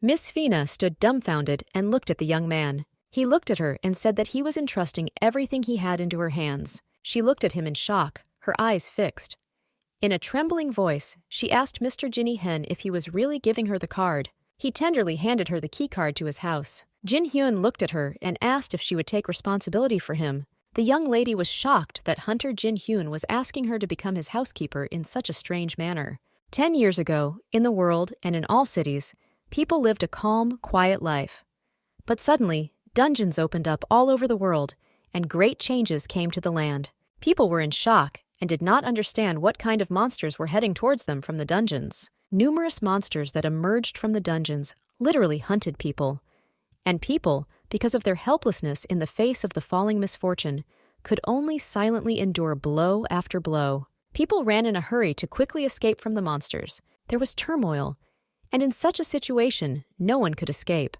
Miss Fina stood dumbfounded and looked at the young man. He looked at her and said that he was entrusting everything he had into her hands. She looked at him in shock, her eyes fixed. In a trembling voice, she asked Mr. Jin-hun if he was really giving her the card. He tenderly handed her the key card to his house. Jin-hun looked at her and asked if she would take responsibility for him. The young lady was shocked that Hunter Jin-hun was asking her to become his housekeeper in such a strange manner. 10 years ago, in the world and in all cities, people lived a calm, quiet life. But suddenly, dungeons opened up all over the world, and great changes came to the land. People were in shock and did not understand what kind of monsters were heading towards them from the dungeons. Numerous monsters that emerged from the dungeons literally hunted people. And people, because of their helplessness in the face of the falling misfortune, could only silently endure blow after blow. People ran in a hurry to quickly escape from the monsters. There was turmoil, and in such a situation, no one could escape.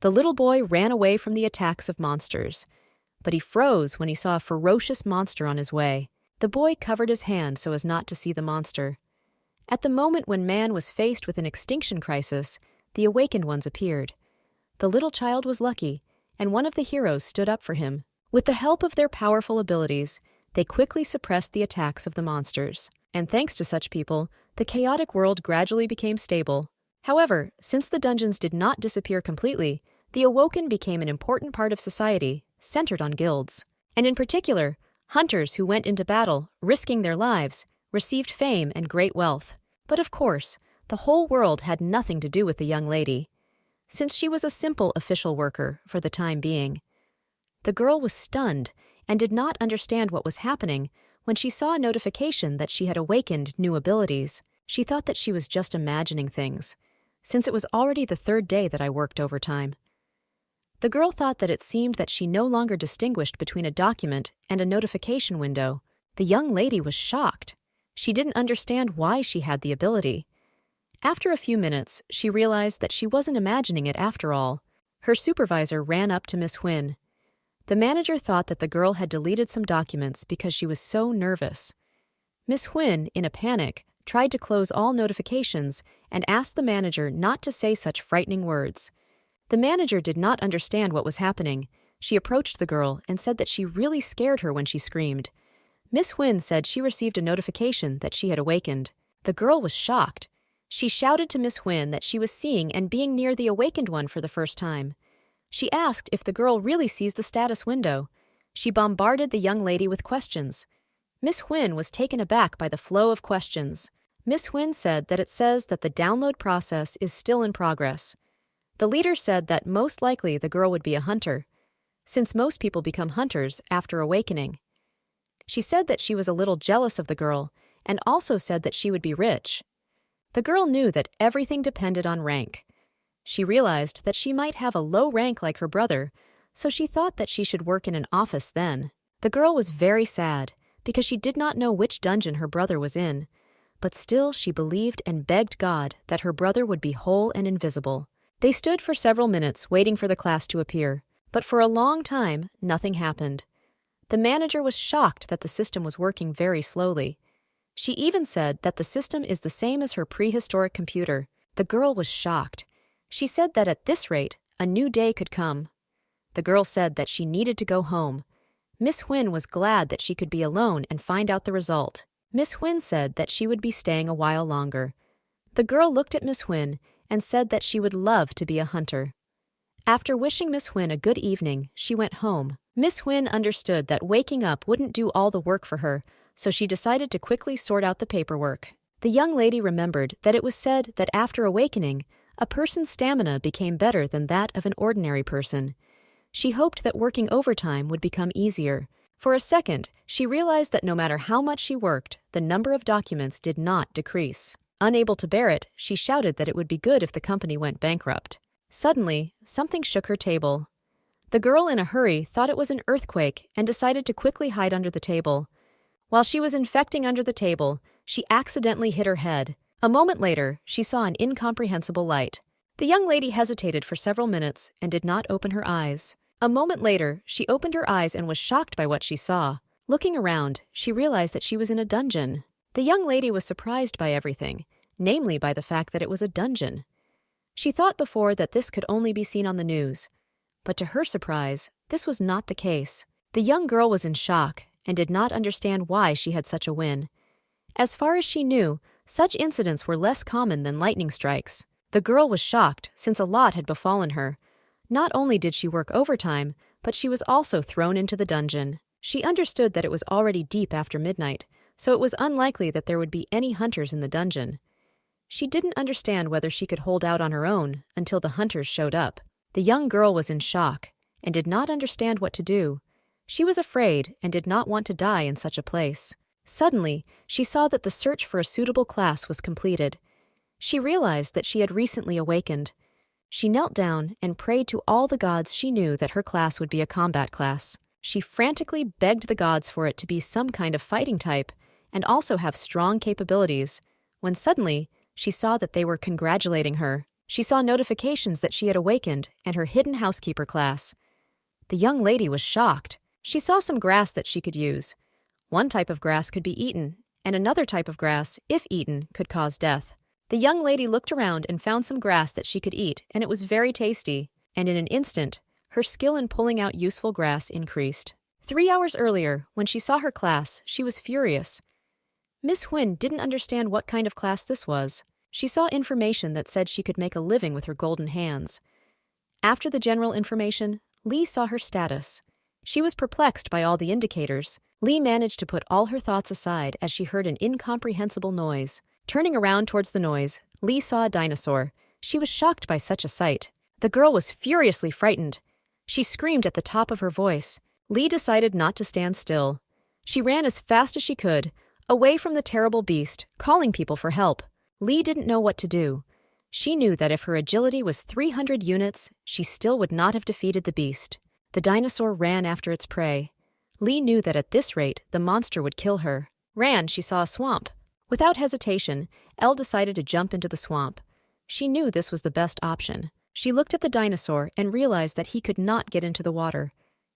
The little boy ran away from the attacks of monsters, but he froze when he saw a ferocious monster on his way. The boy covered his hand so as not to see the monster. At the moment when man was faced with an extinction crisis, the awakened ones appeared. The little child was lucky, and one of the heroes stood up for him. With the help of their powerful abilities, they quickly suppressed the attacks of the monsters. And thanks to such people, the chaotic world gradually became stable. However, since the dungeons did not disappear completely, the Awoken became an important part of society, centered on guilds. And in particular, hunters who went into battle, risking their lives, received fame and great wealth. But of course, the whole world had nothing to do with the young lady, since she was a simple official worker for the time being. The girl was stunned and did not understand what was happening when she saw a notification that she had awakened new abilities. She thought that she was just imagining things, since it was already the 3rd day that I worked overtime. The girl thought that it seemed that she no longer distinguished between a document and a notification window. The young lady was shocked. She didn't understand why she had the ability. After a few minutes, she realized that she wasn't imagining it after all. Her supervisor ran up to Miss Huynh. The manager thought that the girl had deleted some documents because she was so nervous. Miss Huynh, in a panic, tried to close all notifications and asked the manager not to say such frightening words. The manager did not understand what was happening. She approached the girl and said that she really scared her when she screamed. Miss Huynh said she received a notification that she had awakened. The girl was shocked. She shouted to Miss Huynh that she was seeing and being near the awakened one for the first time. She asked if the girl really sees the status window. She bombarded the young lady with questions. Miss Huynh was taken aback by the flow of questions. Miss Huynh said that it says that the download process is still in progress. The leader said that most likely the girl would be a hunter, since most people become hunters after awakening. She said that she was a little jealous of the girl and also said that she would be rich. The girl knew that everything depended on rank. She realized that she might have a low rank like her brother, so she thought that she should work in an office then. The girl was very sad because she did not know which dungeon her brother was in, but still she believed and begged God that her brother would be whole and invisible. They stood for several minutes waiting for the class to appear, but for a long time, nothing happened. The manager was shocked that the system was working very slowly. She even said that the system is the same as her prehistoric computer. The girl was shocked. She said that at this rate, a new day could come. The girl said that she needed to go home. Miss Huynh was glad that she could be alone and find out the result. Miss Huynh said that she would be staying a while longer. The girl looked at Miss Huynh and said that she would love to be a hunter. After wishing Miss Huynh a good evening, she went home. Miss Huynh understood that waking up wouldn't do all the work for her, so she decided to quickly sort out the paperwork. The young lady remembered that it was said that after awakening, a person's stamina became better than that of an ordinary person. She hoped that working overtime would become easier. For a second, she realized that no matter how much she worked, the number of documents did not decrease. Unable to bear it, she shouted that it would be good if the company went bankrupt. Suddenly, something shook her table. The girl in a hurry thought it was an earthquake and decided to quickly hide under the table. While she was infecting under the table, she accidentally hit her head. A moment later, she saw an incomprehensible light. The young lady hesitated for several minutes and did not open her eyes. A moment later, she opened her eyes and was shocked by what she saw. Looking around, she realized that she was in a dungeon. The young lady was surprised by everything, namely by the fact that it was a dungeon. She thought before that this could only be seen on the news, but to her surprise, this was not the case. The young girl was in shock and did not understand why she had such a win. As far as she knew, such incidents were less common than lightning strikes. The girl was shocked since a lot had befallen her. Not only did she work overtime, but she was also thrown into the dungeon. She understood that it was already deep after midnight, so it was unlikely that there would be any hunters in the dungeon. She didn't understand whether she could hold out on her own until the hunters showed up. The young girl was in shock and did not understand what to do. She was afraid and did not want to die in such a place. Suddenly, she saw that the search for a suitable class was completed. She realized that she had recently awakened. She knelt down and prayed to all the gods she knew that her class would be a combat class. She frantically begged the gods for it to be some kind of fighting type and also have strong capabilities, when suddenly she saw that they were congratulating her. She saw notifications that she had awakened and her hidden housekeeper class. The young lady was shocked. She saw some grass that she could use. One type of grass could be eaten, and another type of grass, if eaten, could cause death. The young lady looked around and found some grass that she could eat, and it was very tasty, and in an instant, her skill in pulling out useful grass increased. 3 hours earlier, when she saw her class, she was furious. Miss Huynh didn't understand what kind of class this was. She saw information that said she could make a living with her golden hands. After the general information, Lee saw her status. She was perplexed by all the indicators. Lee managed to put all her thoughts aside as she heard an incomprehensible noise. Turning around towards the noise, Lee saw a dinosaur. She was shocked by such a sight. The girl was furiously frightened. She screamed at the top of her voice. Lee decided not to stand still. She ran as fast as she could, away from the terrible beast, calling people for help. Lee didn't know what to do. She knew that if her agility was 300 units, she still would not have defeated the beast. The dinosaur ran after its prey. Lee knew that at this rate, the monster would kill her. She saw a swamp. Without hesitation, Elle decided to jump into the swamp. She knew this was the best option. She looked at the dinosaur and realized that he could not get into the water.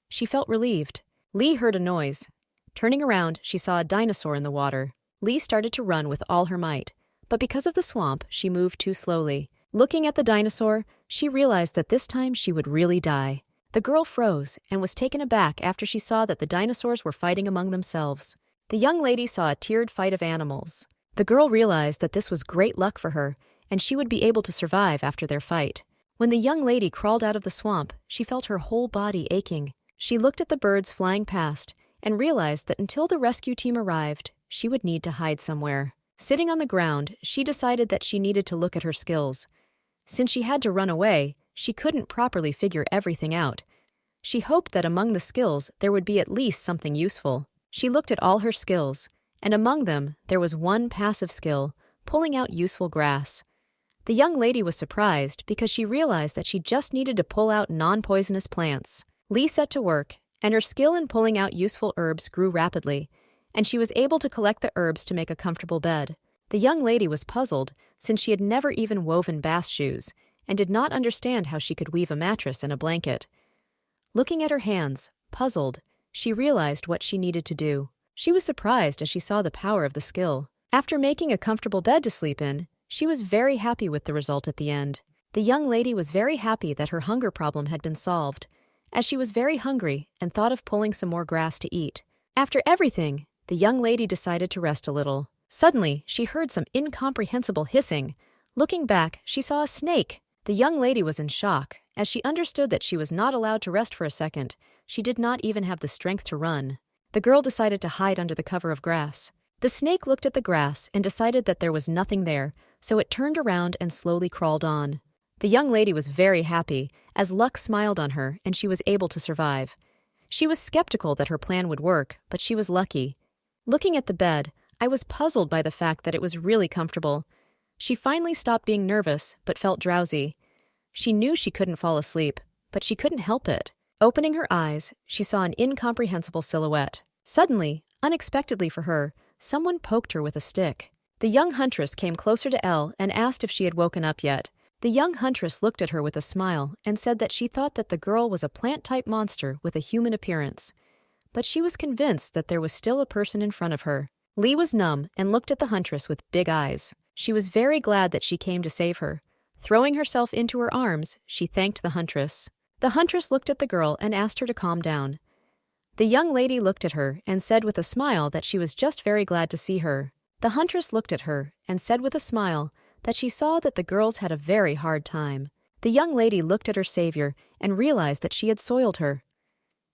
She felt relieved. Lee heard a noise. Turning around, she saw a dinosaur in the water. Lee started to run with all her might, but because of the swamp, she moved too slowly. Looking at the dinosaur, she realized that this time she would really die. The girl froze and was taken aback after she saw that the dinosaurs were fighting among themselves. The young lady saw a tiered fight of animals. The girl realized that this was great luck for her, and she would be able to survive after their fight. When the young lady crawled out of the swamp, she felt her whole body aching. She looked at the birds flying past and realized that until the rescue team arrived, she would need to hide somewhere. Sitting on the ground, she decided that she needed to look at her skills. Since she had to run away, she couldn't properly figure everything out. She hoped that among the skills there would be at least something useful. She looked at all her skills, and among them there was one passive skill, pulling out useful grass. The young lady was surprised because she realized that she just needed to pull out non-poisonous plants. Lee set to work, and her skill in pulling out useful herbs grew rapidly, and she was able to collect the herbs to make a comfortable bed. The young lady was puzzled since she had never even woven bath shoes and did not understand how she could weave a mattress and a blanket. Looking at her hands, puzzled, she realized what she needed to do. She was surprised as she saw the power of the skill. After making a comfortable bed to sleep in, she was very happy with the result at the end. The young lady was very happy that her hunger problem had been solved, as she was very hungry and thought of pulling some more grass to eat. After everything, the young lady decided to rest a little. Suddenly, she heard some incomprehensible hissing. Looking back, she saw a snake. The young lady was in shock, as she understood that she was not allowed to rest for a second. She did not even have the strength to run. The girl decided to hide under the cover of grass. The snake looked at the grass and decided that there was nothing there, so it turned around and slowly crawled on. The young lady was very happy, as luck smiled on her and she was able to survive. She was skeptical that her plan would work, but she was lucky. Looking at the bed, I was puzzled by the fact that it was really comfortable. She finally stopped being nervous, but felt drowsy. She knew she couldn't fall asleep, but she couldn't help it. Opening her eyes, she saw an incomprehensible silhouette. Suddenly, unexpectedly for her, someone poked her with a stick. The young huntress came closer to Elle and asked if she had woken up yet. The young huntress looked at her with a smile and said that she thought that the girl was a plant-type monster with a human appearance. But she was convinced that there was still a person in front of her. Lee was numb and looked at the huntress with big eyes. She was very glad that she came to save her. Throwing herself into her arms, she thanked the huntress. The huntress looked at the girl and asked her to calm down. The young lady looked at her and said with a smile that she was just very glad to see her. The huntress looked at her and said with a smile that she saw that the girls had a very hard time. The young lady looked at her savior and realized that she had soiled her.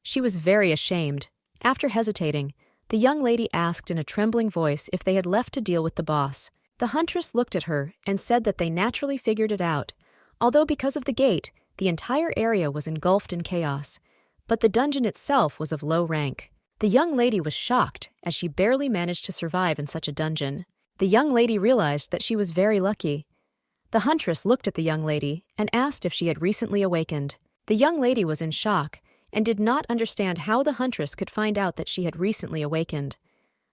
She was very ashamed. After hesitating, the young lady asked in a trembling voice if they had left to deal with the boss. The huntress looked at her and said that they naturally figured it out, although because of the gate, the entire area was engulfed in chaos. But the dungeon itself was of low rank. The young lady was shocked, as she barely managed to survive in such a dungeon. The young lady realized that she was very lucky. The huntress looked at the young lady and asked if she had recently awakened. The young lady was in shock and did not understand how the huntress could find out that she had recently awakened.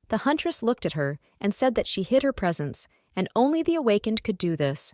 The huntress looked at her and said that she hid her presence, and only the awakened could do this.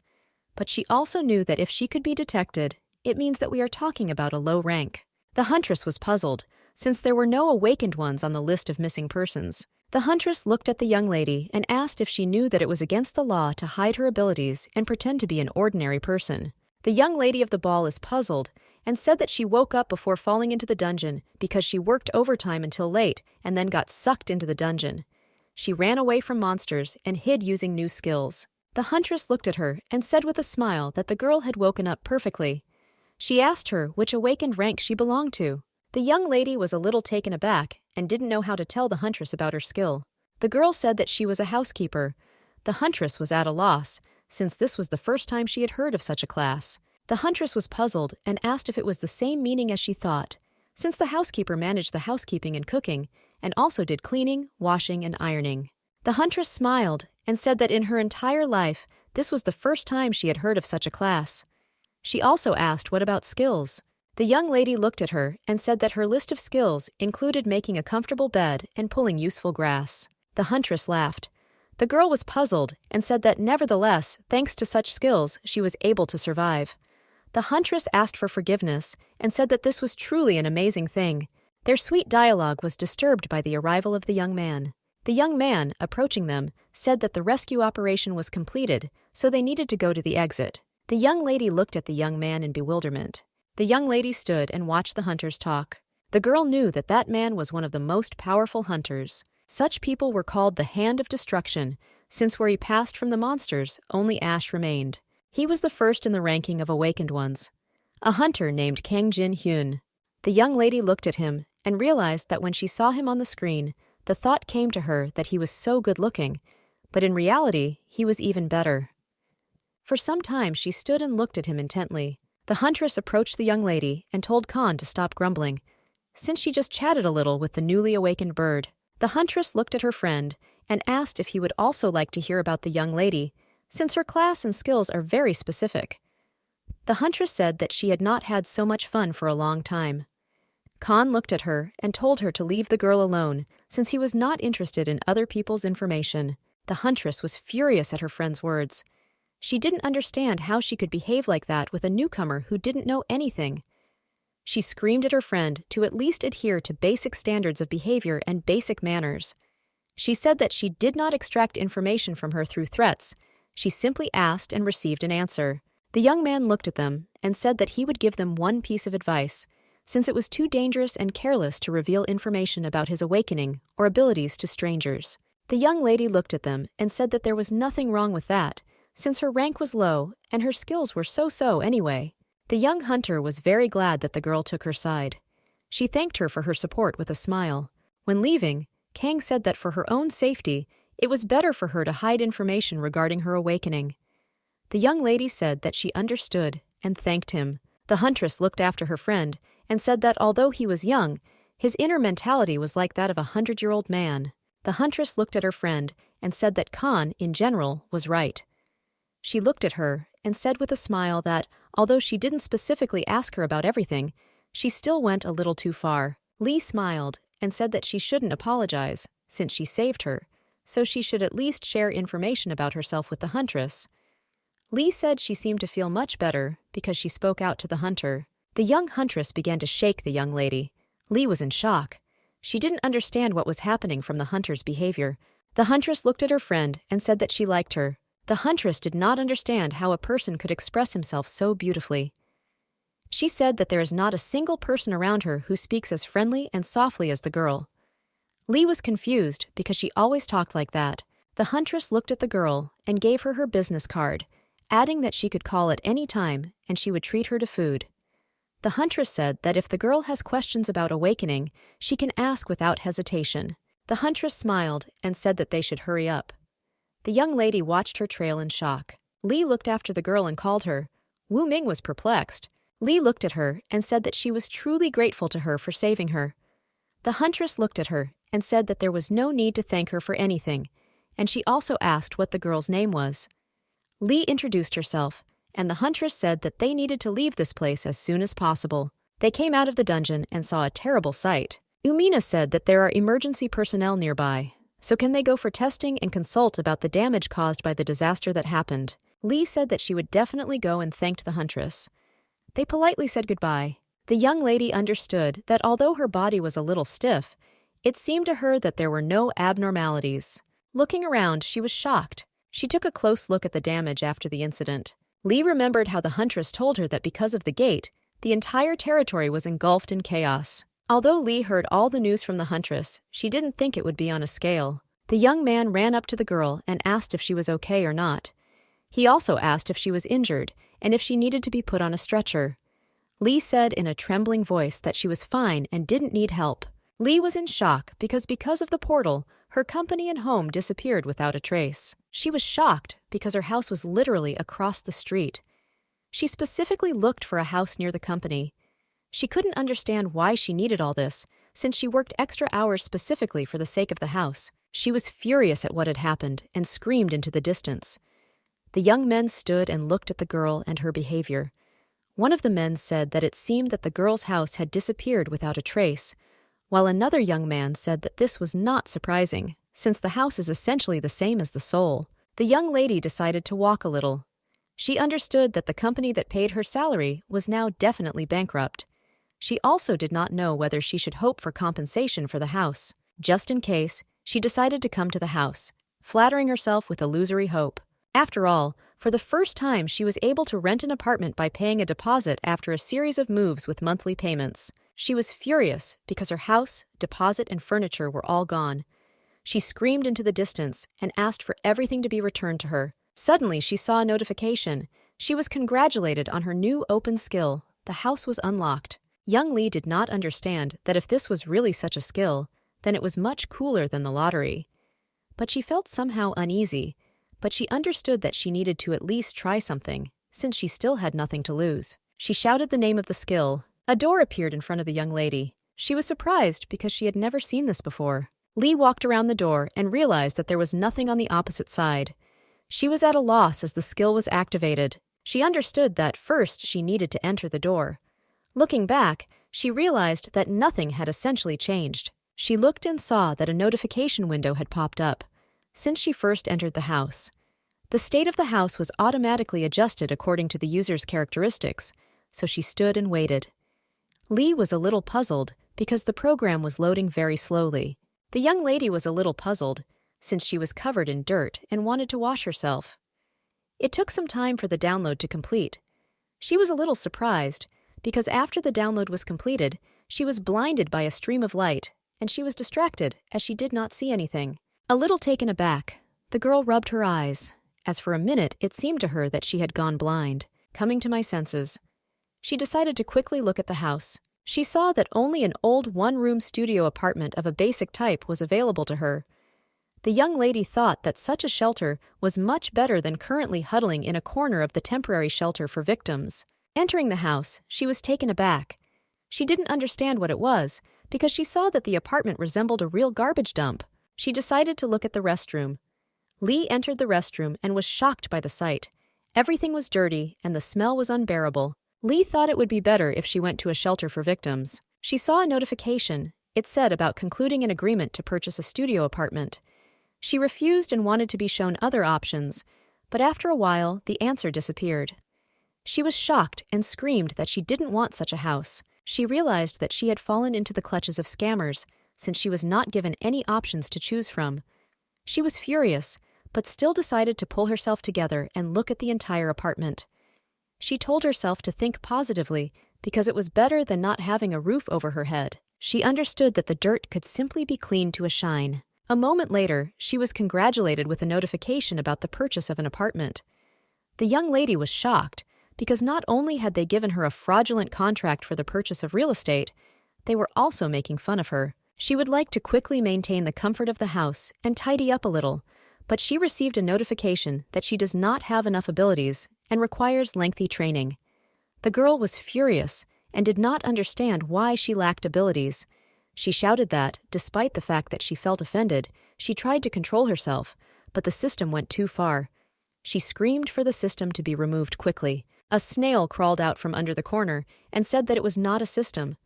But she also knew that if she could be detected, it means that we are talking about a low rank. The huntress was puzzled, since there were no awakened ones on the list of missing persons. The huntress looked at the young lady and asked if she knew that it was against the law to hide her abilities and pretend to be an ordinary person. The young lady of the ball is puzzled and said that she woke up before falling into the dungeon because she worked overtime until late and then got sucked into the dungeon. She ran away from monsters and hid using new skills. The huntress looked at her and said with a smile that the girl had woken up perfectly. She asked her which awakened rank she belonged to. The young lady was a little taken aback and didn't know how to tell the huntress about her skill. The girl said that she was a housekeeper. The huntress was at a loss, since this was the first time she had heard of such a class. The huntress was puzzled and asked if it was the same meaning as she thought, since the housekeeper managed the housekeeping and cooking, and also did cleaning, washing, and ironing. The huntress smiled and said that in her entire life, this was the first time she had heard of such a class. She also asked what about skills. The young lady looked at her and said that her list of skills included making a comfortable bed and pulling useful grass. The huntress laughed. The girl was puzzled and said that nevertheless, thanks to such skills, she was able to survive. The huntress asked for forgiveness and said that this was truly an amazing thing. Their sweet dialogue was disturbed by the arrival of the young man. The young man, approaching them, said that the rescue operation was completed, so they needed to go to the exit. The young lady looked at the young man in bewilderment. The young lady stood and watched the hunters talk. The girl knew that that man was one of the most powerful hunters. Such people were called the Hand of Destruction, since where he passed from the monsters, only ash remained. He was the first in the ranking of awakened ones, a hunter named Kang Jin-hun. The young lady looked at him and realized that when she saw him on the screen, the thought came to her that he was so good-looking, but in reality, he was even better. For some time, she stood and looked at him intently. The huntress approached the young lady and told Khan to stop grumbling, since she just chatted a little with the newly awakened bird. The huntress looked at her friend and asked if he would also like to hear about the young lady, since her class and skills are very specific. The huntress said that she had not had so much fun for a long time. Khan looked at her and told her to leave the girl alone, since he was not interested in other people's information. The huntress was furious at her friend's words. She didn't understand how she could behave like that with a newcomer who didn't know anything. She screamed at her friend to at least adhere to basic standards of behavior and basic manners. She said that she did not extract information from her through threats. She simply asked and received an answer. The young man looked at them and said that he would give them one piece of advice, since it was too dangerous and careless to reveal information about his awakening or abilities to strangers. The young lady looked at them and said that there was nothing wrong with that, since her rank was low and her skills were so-so anyway. The young hunter was very glad that the girl took her side. She thanked her for her support with a smile. When leaving, Kang said that for her own safety, it was better for her to hide information regarding her awakening. The young lady said that she understood and thanked him. The huntress looked after her friend and said that although he was young, his inner mentality was like that of a 100-year-old man. The huntress looked at her friend and said that Khan, in general, was right. She looked at her and said with a smile that, although she didn't specifically ask her about everything, she still went a little too far. Lee smiled and said that she shouldn't apologize, since she saved her, so she should at least share information about herself with the huntress. Lee said she seemed to feel much better because she spoke out to the hunter. The young huntress began to shake the young lady. Lee was in shock. She didn't understand what was happening from the hunter's behavior. The huntress looked at her friend and said that she liked her. The huntress did not understand how a person could express himself so beautifully. She said that there is not a single person around her who speaks as friendly and softly as the girl. Lee was confused because she always talked like that. The huntress looked at the girl and gave her her business card, adding that she could call at any time and she would treat her to food. The huntress said that if the girl has questions about awakening, she can ask without hesitation. The huntress smiled and said that they should hurry up. The young lady watched her trail in shock. Lee looked after the girl and called her. Wu Ming was perplexed. Lee looked at her and said that she was truly grateful to her for saving her. The huntress looked at her and said that there was no need to thank her for anything, and she also asked what the girl's name was. Lee introduced herself, and the huntress said that they needed to leave this place as soon as possible. They came out of the dungeon and saw a terrible sight. Umina said that there are emergency personnel nearby, so can they go for testing and consult about the damage caused by the disaster that happened? Lee said that she would definitely go and thanked the huntress. They politely said goodbye. The young lady understood that although her body was a little stiff, it seemed to her that there were no abnormalities. Looking around, she was shocked. She took a close look at the damage after the incident. Lee remembered how the huntress told her that because of the gate, the entire territory was engulfed in chaos. Although Lee heard all the news from the huntress, she didn't think it would be on a scale. The young man ran up to the girl and asked if she was okay or not. He also asked if she was injured and if she needed to be put on a stretcher. Lee said in a trembling voice that she was fine and didn't need help. Lee was in shock because of the portal, her company and home disappeared without a trace. She was shocked because her house was literally across the street. She specifically looked for a house near the company. She couldn't understand why she needed all this, since she worked extra hours specifically for the sake of the house. She was furious at what had happened and screamed into the distance. The young men stood and looked at the girl and her behavior. One of the men said that it seemed that the girl's house had disappeared without a trace, while another young man said that this was not surprising, since the house is essentially the same as the soul. The young lady decided to walk a little. She understood that the company that paid her salary was now definitely bankrupt. She also did not know whether she should hope for compensation for the house. Just in case, she decided to come to the house, flattering herself with illusory hope. After all, for the first time she was able to rent an apartment by paying a deposit after a series of moves with monthly payments. She was furious because her house, deposit, and furniture were all gone. She screamed into the distance and asked for everything to be returned to her. Suddenly, she saw a notification. She was congratulated on her new open skill. The house was unlocked. Young Lee did not understand that if this was really such a skill, then it was much cooler than the lottery. But she felt somehow uneasy, but she understood that she needed to at least try something, since she still had nothing to lose. She shouted the name of the skill. A door appeared in front of the young lady. She was surprised because she had never seen this before. Lee walked around the door and realized that there was nothing on the opposite side. She was at a loss as the skill was activated. She understood that first she needed to enter the door. Looking back, she realized that nothing had essentially changed. She looked and saw that a notification window had popped up. Since she first entered the house, the state of the house was automatically adjusted according to the user's characteristics, so she stood and waited. Lee was a little puzzled because the program was loading very slowly. The young lady was a little puzzled since she was covered in dirt and wanted to wash herself. It took some time for the download to complete. She was a little surprised because after the download was completed, she was blinded by a stream of light and she was distracted as she did not see anything. A little taken aback, the girl rubbed her eyes, as for a minute it seemed to her that she had gone blind. Coming to my senses, she decided to quickly look at the house. She saw that only an old one-room studio apartment of a basic type was available to her. The young lady thought that such a shelter was much better than currently huddling in a corner of the temporary shelter for victims. Entering the house, she was taken aback. She didn't understand what it was, because she saw that the apartment resembled a real garbage dump. She decided to look at the restroom. Lee entered the restroom and was shocked by the sight. Everything was dirty, and the smell was unbearable. Lee thought it would be better if she went to a shelter for victims. She saw a notification. It said about concluding an agreement to purchase a studio apartment. She refused and wanted to be shown other options, but after a while, the answer disappeared. She was shocked and screamed that she didn't want such a house. She realized that she had fallen into the clutches of scammers, since she was not given any options to choose from. She was furious, but still decided to pull herself together and look at the entire apartment. She told herself to think positively because it was better than not having a roof over her head. She understood that the dirt could simply be cleaned to a shine. A moment later, she was congratulated with a notification about the purchase of an apartment. The young lady was shocked because not only had they given her a fraudulent contract for the purchase of real estate, they were also making fun of her. She would like to quickly maintain the comfort of the house and tidy up a little, but she received a notification that she does not have enough abilities and requires lengthy training. The girl was furious and did not understand why she lacked abilities. She shouted that, despite the fact that she felt offended, she tried to control herself, but the system went too far. She screamed for the system to be removed quickly. A snail crawled out from under the corner and said that it was not a system.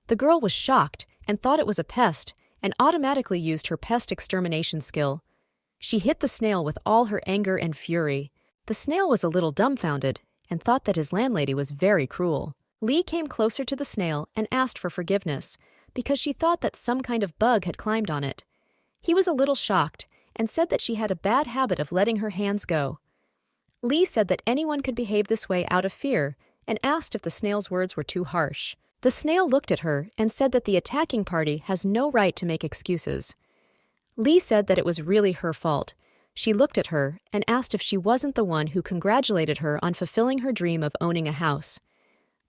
The girl was shocked and thought it was a pest and automatically used her pest extermination skill. She hit the snail with all her anger and fury. The snail was a little dumbfounded and thought that his landlady was very cruel. Lee came closer to the snail and asked for forgiveness because she thought that some kind of bug had climbed on it. He was a little shocked and said that she had a bad habit of letting her hands go. Lee said that anyone could behave this way out of fear and asked if the snail's words were too harsh. The snail looked at her and said that the attacking party has no right to make excuses. Lee said that it was really her fault. She looked at her and asked if she wasn't the one who congratulated her on fulfilling her dream of owning a house.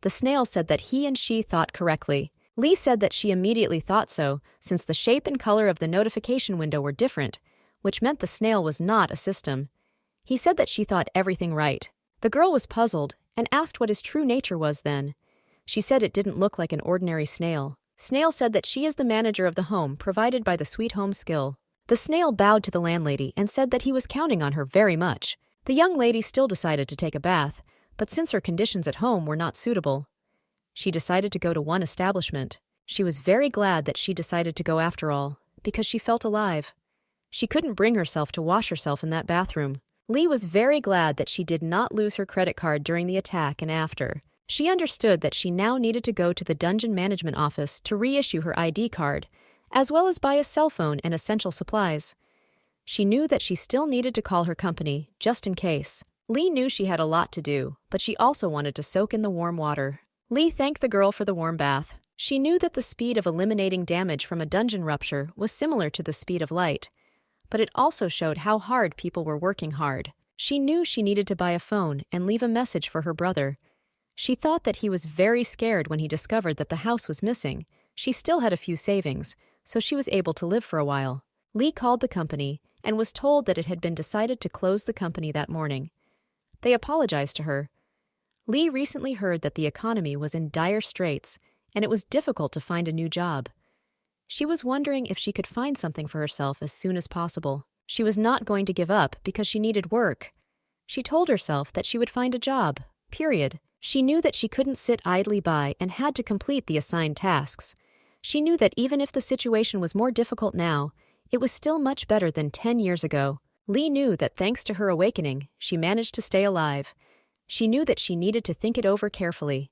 The snail said that he and she thought correctly. Lee said that she immediately thought so, since the shape and color of the notification window were different, which meant the snail was not a system. He said that she thought everything right. The girl was puzzled and asked what his true nature was then. She said it didn't look like an ordinary snail. Snail said that she is the manager of the home provided by the Sweet Home skill. The snail bowed to the landlady and said that he was counting on her very much. The young lady still decided to take a bath, but since her conditions at home were not suitable, she decided to go to one establishment. She was very glad that she decided to go after all, because she felt alive. She couldn't bring herself to wash herself in that bathroom. Lee was very glad that she did not lose her credit card during the attack and after. She understood that she now needed to go to the dungeon management office to reissue her ID card, as well as buy a cell phone and essential supplies. She knew that she still needed to call her company, just in case. Lee knew she had a lot to do, but she also wanted to soak in the warm water. Lee thanked the girl for the warm bath. She knew that the speed of eliminating damage from a dungeon rupture was similar to the speed of light, but it also showed how hard people were working hard. She knew she needed to buy a phone and leave a message for her brother. She thought that he was very scared when he discovered that the house was missing. She still had a few savings, so she was able to live for a while. Lee called the company and was told that it had been decided to close the company that morning. They apologized to her. Lee recently heard that the economy was in dire straits and it was difficult to find a new job. She was wondering if she could find something for herself as soon as possible. She was not going to give up because she needed work. She told herself that she would find a job, period. She knew that she couldn't sit idly by and had to complete the assigned tasks. She knew that even if the situation was more difficult now, it was still much better than 10 years ago. Lee knew that thanks to her awakening, she managed to stay alive. She knew that she needed to think it over carefully.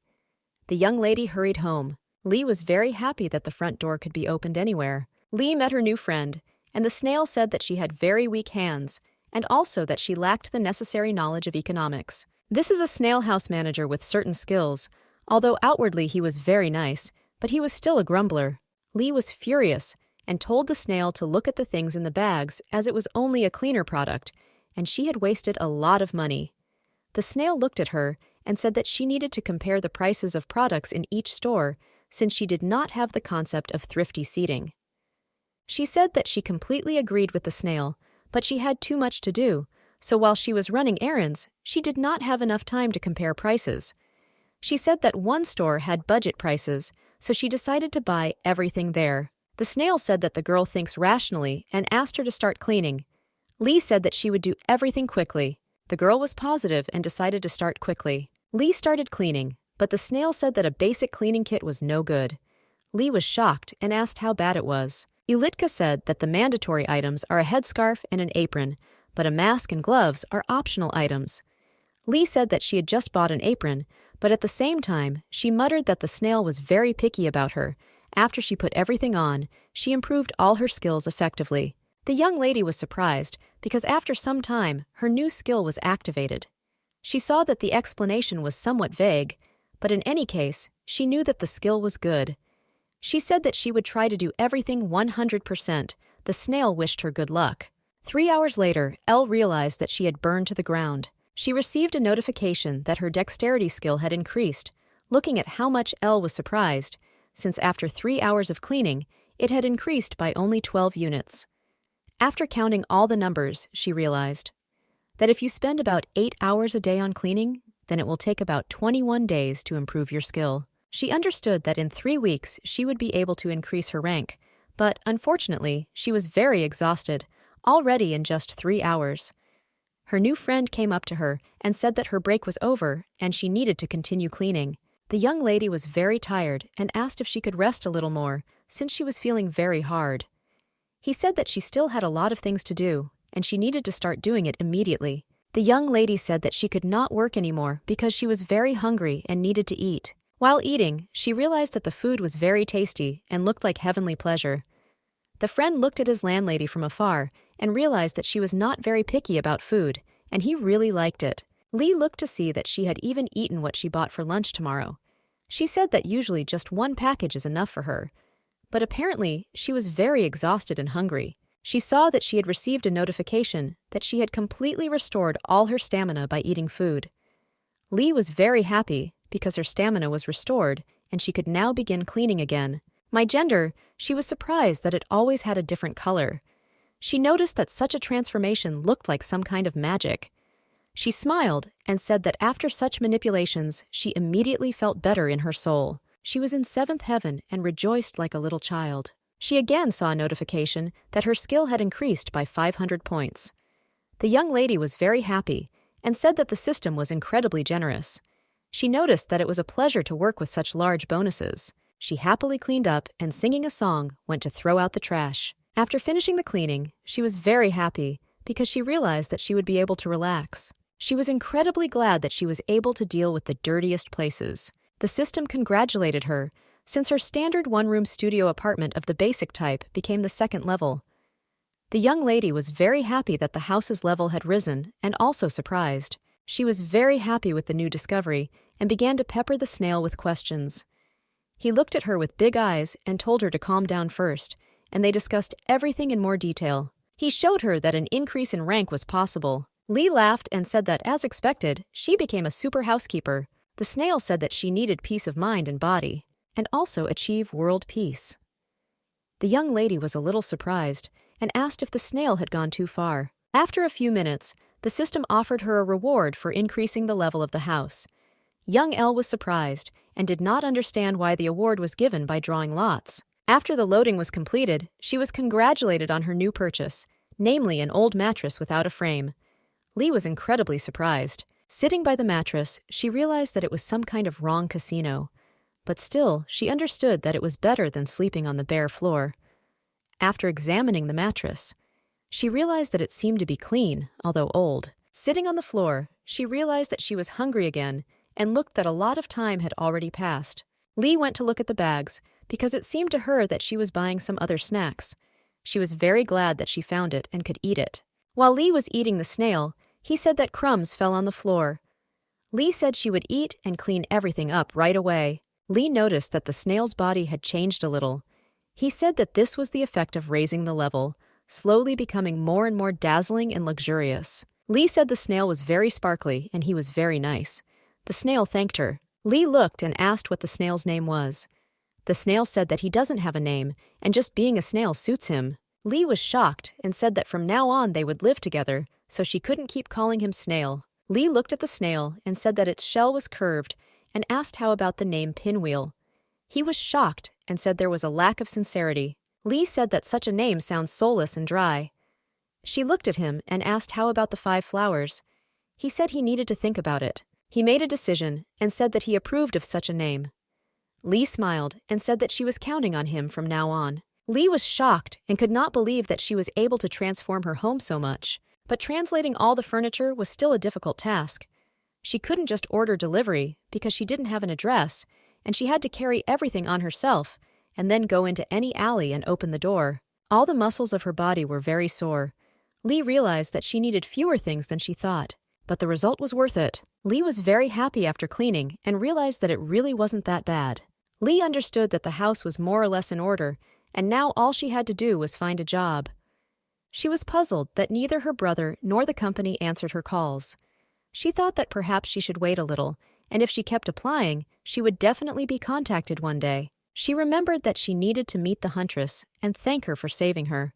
The young lady hurried home. Lee was very happy that the front door could be opened anywhere. Lee met her new friend, and the snail said that she had very weak hands, and also that she lacked the necessary knowledge of economics. This is a snail house manager with certain skills. Although outwardly he was very nice, but he was still a grumbler. Lee was furious and told the snail to look at the things in the bags as it was only a cleaner product, and she had wasted a lot of money. The snail looked at her and said that she needed to compare the prices of products in each store since she did not have the concept of thrifty seating. She said that she completely agreed with the snail, but she had too much to do, so while she was running errands, she did not have enough time to compare prices. She said that one store had budget prices, so she decided to buy everything there. The snail said that the girl thinks rationally and asked her to start cleaning. Lee said that she would do everything quickly. The girl was positive and decided to start quickly. Lee started cleaning, but the snail said that a basic cleaning kit was no good. Lee was shocked and asked how bad it was. Ulitka said that the mandatory items are a headscarf and an apron, but a mask and gloves are optional items. Lee said that she had just bought an apron, but at the same time, she muttered that the snail was very picky about her. After she put everything on, she improved all her skills effectively. The young lady was surprised because after some time, her new skill was activated. She saw that the explanation was somewhat vague, but in any case, she knew that the skill was good. She said that she would try to do everything 100%. The snail wished her good luck. 3 hours later, Elle realized that she had burned to the ground. She received a notification that her dexterity skill had increased. Looking at how much, Elle was surprised, since after 3 hours of cleaning, it had increased by only 12 units. After counting all the numbers, she realized that if you spend about 8 hours a day on cleaning, then it will take about 21 days to improve your skill. She understood that in 3 weeks she would be able to increase her rank, but unfortunately, she was very exhausted, already in just 3 hours. Her new friend came up to her and said that her break was over and she needed to continue cleaning. The young lady was very tired and asked if she could rest a little more, since she was feeling very hard. He said that she still had a lot of things to do, and she needed to start doing it immediately. The young lady said that she could not work anymore because she was very hungry and needed to eat. While eating, she realized that the food was very tasty and looked like heavenly pleasure. The friend looked at his landlady from afar and realized that she was not very picky about food, and he really liked it. Lee looked to see that she had even eaten what she bought for lunch tomorrow. She said that usually just one package is enough for her, but apparently she was very exhausted and hungry. She saw that she had received a notification that she had completely restored all her stamina by eating food. Lee was very happy because her stamina was restored and she could now begin cleaning again. My gender, she was surprised that it always had a different color. She noticed that such a transformation looked like some kind of magic. She smiled and said that after such manipulations, she immediately felt better in her soul. She was in 7th heaven and rejoiced like a little child. She again saw a notification that her skill had increased by 500 points. The young lady was very happy and said that the system was incredibly generous. She noticed that it was a pleasure to work with such large bonuses. She happily cleaned up and, singing a song, went to throw out the trash. After finishing the cleaning, she was very happy because she realized that she would be able to relax. She was incredibly glad that she was able to deal with the dirtiest places. The system congratulated her, since her standard one-room studio apartment of the basic type became the 2nd level. The young lady was very happy that the house's level had risen and also surprised. She was very happy with the new discovery and began to pepper the snail with questions. He looked at her with big eyes and told her to calm down first, and they discussed everything in more detail. He showed her that an increase in rank was possible. Lee laughed and said that, as expected, she became a super housekeeper. The snail said that she needed peace of mind and body, and also achieve world peace. The young lady was a little surprised and asked if the snail had gone too far. After a few minutes, the system offered her a reward for increasing the level of the house. Young Elle was surprised and did not understand why the award was given by drawing lots. After the loading was completed, she was congratulated on her new purchase, namely an old mattress without a frame. Lee was incredibly surprised. Sitting by the mattress, she realized that it was some kind of wrong casino. But still, she understood that it was better than sleeping on the bare floor. After examining the mattress, she realized that it seemed to be clean, although old. Sitting on the floor, she realized that she was hungry again and looked that a lot of time had already passed. Lee went to look at the bags because it seemed to her that she was buying some other snacks. She was very glad that she found it and could eat it. While Lee was eating the snail, he said that crumbs fell on the floor. Lee said she would eat and clean everything up right away. Lee noticed that the snail's body had changed a little. He said that this was the effect of raising the level, slowly becoming more and more dazzling and luxurious. Lee said the snail was very sparkly and he was very nice. The snail thanked her. Lee looked and asked what the snail's name was. The snail said that he doesn't have a name, and just being a snail suits him. Lee was shocked and said that from now on they would live together, so she couldn't keep calling him Snail. Lee looked at the snail and said that its shell was curved and asked how about the name Pinwheel. He was shocked and said there was a lack of sincerity. Lee said that such a name sounds soulless and dry. She looked at him and asked how about the 5 flowers. He said he needed to think about it. He made a decision and said that he approved of such a name. Lee smiled and said that she was counting on him from now on. Lee was shocked and could not believe that she was able to transform her home so much. But translating all the furniture was still a difficult task. She couldn't just order delivery because she didn't have an address, and she had to carry everything on herself and then go into any alley and open the door. All the muscles of her body were very sore. Lee realized that she needed fewer things than she thought, but the result was worth it. Lee was very happy after cleaning and realized that it really wasn't that bad. Lee understood that the house was more or less in order, and now all she had to do was find a job. She was puzzled that neither her brother nor the company answered her calls. She thought that perhaps she should wait a little, and if she kept applying, she would definitely be contacted one day. She remembered that she needed to meet the huntress and thank her for saving her.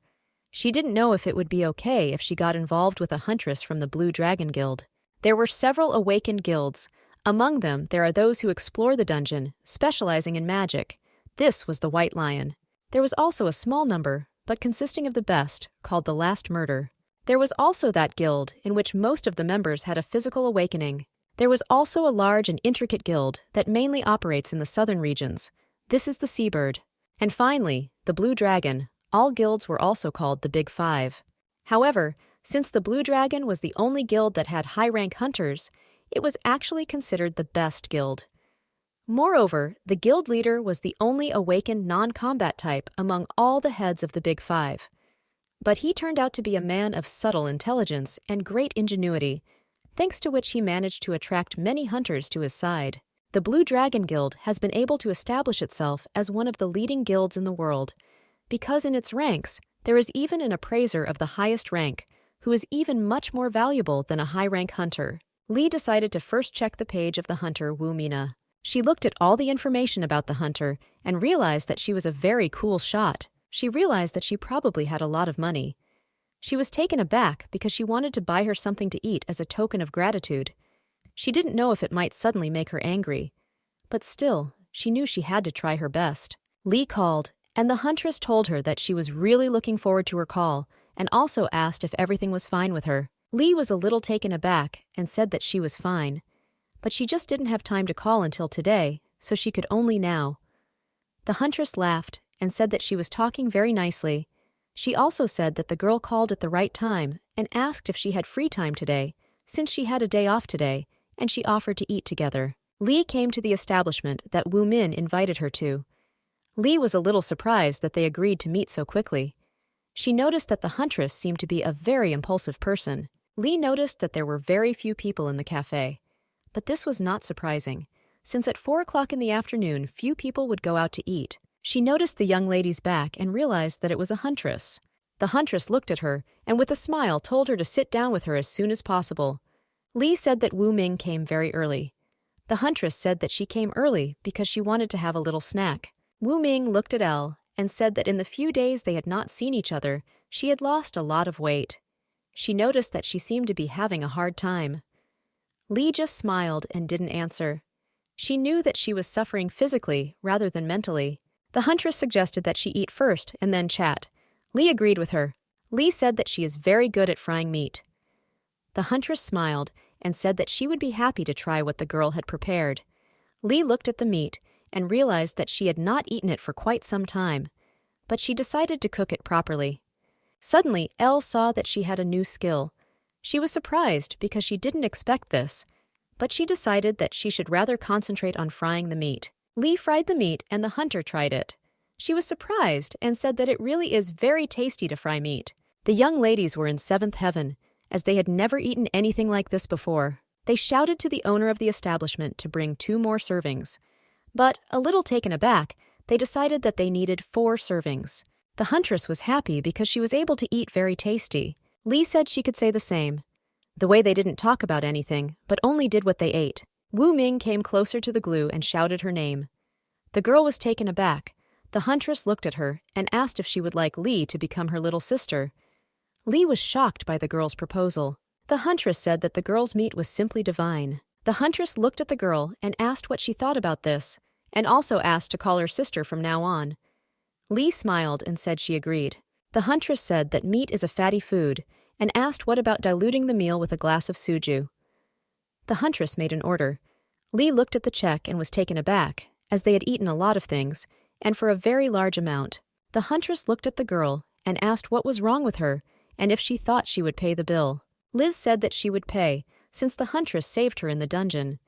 She didn't know if it would be okay if she got involved with a huntress from the Blue Dragon Guild. There were several awakened guilds. Among them, there are those who explore the dungeon, specializing in magic. This was the White Lion. There was also a small number, but consisting of the best, called the Last Murder. There was also that guild in which most of the members had a physical awakening. There was also a large and intricate guild that mainly operates in the southern regions. This is the Seabird. And finally, the Blue Dragon. All guilds were also called the Big Five. However, since the Blue Dragon was the only guild that had high-rank hunters, it was actually considered the best guild. Moreover, the guild leader was the only awakened non-combat type among all the heads of the Big Five. But he turned out to be a man of subtle intelligence and great ingenuity, thanks to which he managed to attract many hunters to his side. The Blue Dragon Guild has been able to establish itself as one of the leading guilds in the world, because in its ranks, there is even an appraiser of the highest rank, who is even much more valuable than a high-rank hunter. Lee decided to first check the page of the hunter Wu Mina. She looked at all the information about the hunter and realized that she was a very cool shot. She realized that she probably had a lot of money. She was taken aback because she wanted to buy her something to eat as a token of gratitude. She didn't know if it might suddenly make her angry. But still, she knew she had to try her best. Lee called, and the huntress told her that she was really looking forward to her call and also asked if everything was fine with her. Lee was a little taken aback and said that she was fine. But she just didn't have time to call until today, so she could only now. The huntress laughed and said that she was talking very nicely. She also said that the girl called at the right time and asked if she had free time today, since she had a day off today, and she offered to eat together. Lee came to the establishment that Wu Min invited her to. Lee was a little surprised that they agreed to meet so quickly. She noticed that the huntress seemed to be a very impulsive person. Lee noticed that there were very few people in the cafe. But this was not surprising, since at 4 o'clock in the afternoon few people would go out to eat. She noticed the young lady's back and realized that it was a huntress. The huntress looked at her and with a smile told her to sit down with her as soon as possible. Lee said that Wu Ming came very early. The huntress said that she came early because she wanted to have a little snack. Wu Ming looked at Elle and said that in the few days they had not seen each other, she had lost a lot of weight. She noticed that she seemed to be having a hard time. Lee just smiled and didn't answer. She knew that she was suffering physically rather than mentally. The huntress suggested that she eat first and then chat. Lee agreed with her. Lee said that she is very good at frying meat. The huntress smiled and said that she would be happy to try what the girl had prepared. Lee looked at the meat and realized that she had not eaten it for quite some time, but she decided to cook it properly. Suddenly, Elle saw that she had a new skill. She was surprised because she didn't expect this, but she decided that she should rather concentrate on frying the meat. Lee fried the meat and the hunter tried it. She was surprised and said that it really is very tasty to fry meat. The young ladies were in seventh heaven, as they had never eaten anything like this before. They shouted to the owner of the establishment to bring 2 more servings. But, a little taken aback, they decided that they needed 4 servings. The huntress was happy because she was able to eat very tasty. Lee said she could say the same. The way they didn't talk about anything, but only did what they ate. Wu Ming came closer to the glue and shouted her name. The girl was taken aback. The huntress looked at her and asked if she would like Lee to become her little sister. Lee was shocked by the girl's proposal. The huntress said that the girl's meat was simply divine. The huntress looked at the girl and asked what she thought about this, and also asked to call her sister from now on. Lee smiled and said she agreed. The huntress said that meat is a fatty food, and asked what about diluting the meal with a glass of suju. The huntress made an order. Lee looked at the check and was taken aback, as they had eaten a lot of things, and for a very large amount. The huntress looked at the girl and asked what was wrong with her, and if she thought she would pay the bill. Liz said that she would pay, since the huntress saved her in the dungeon.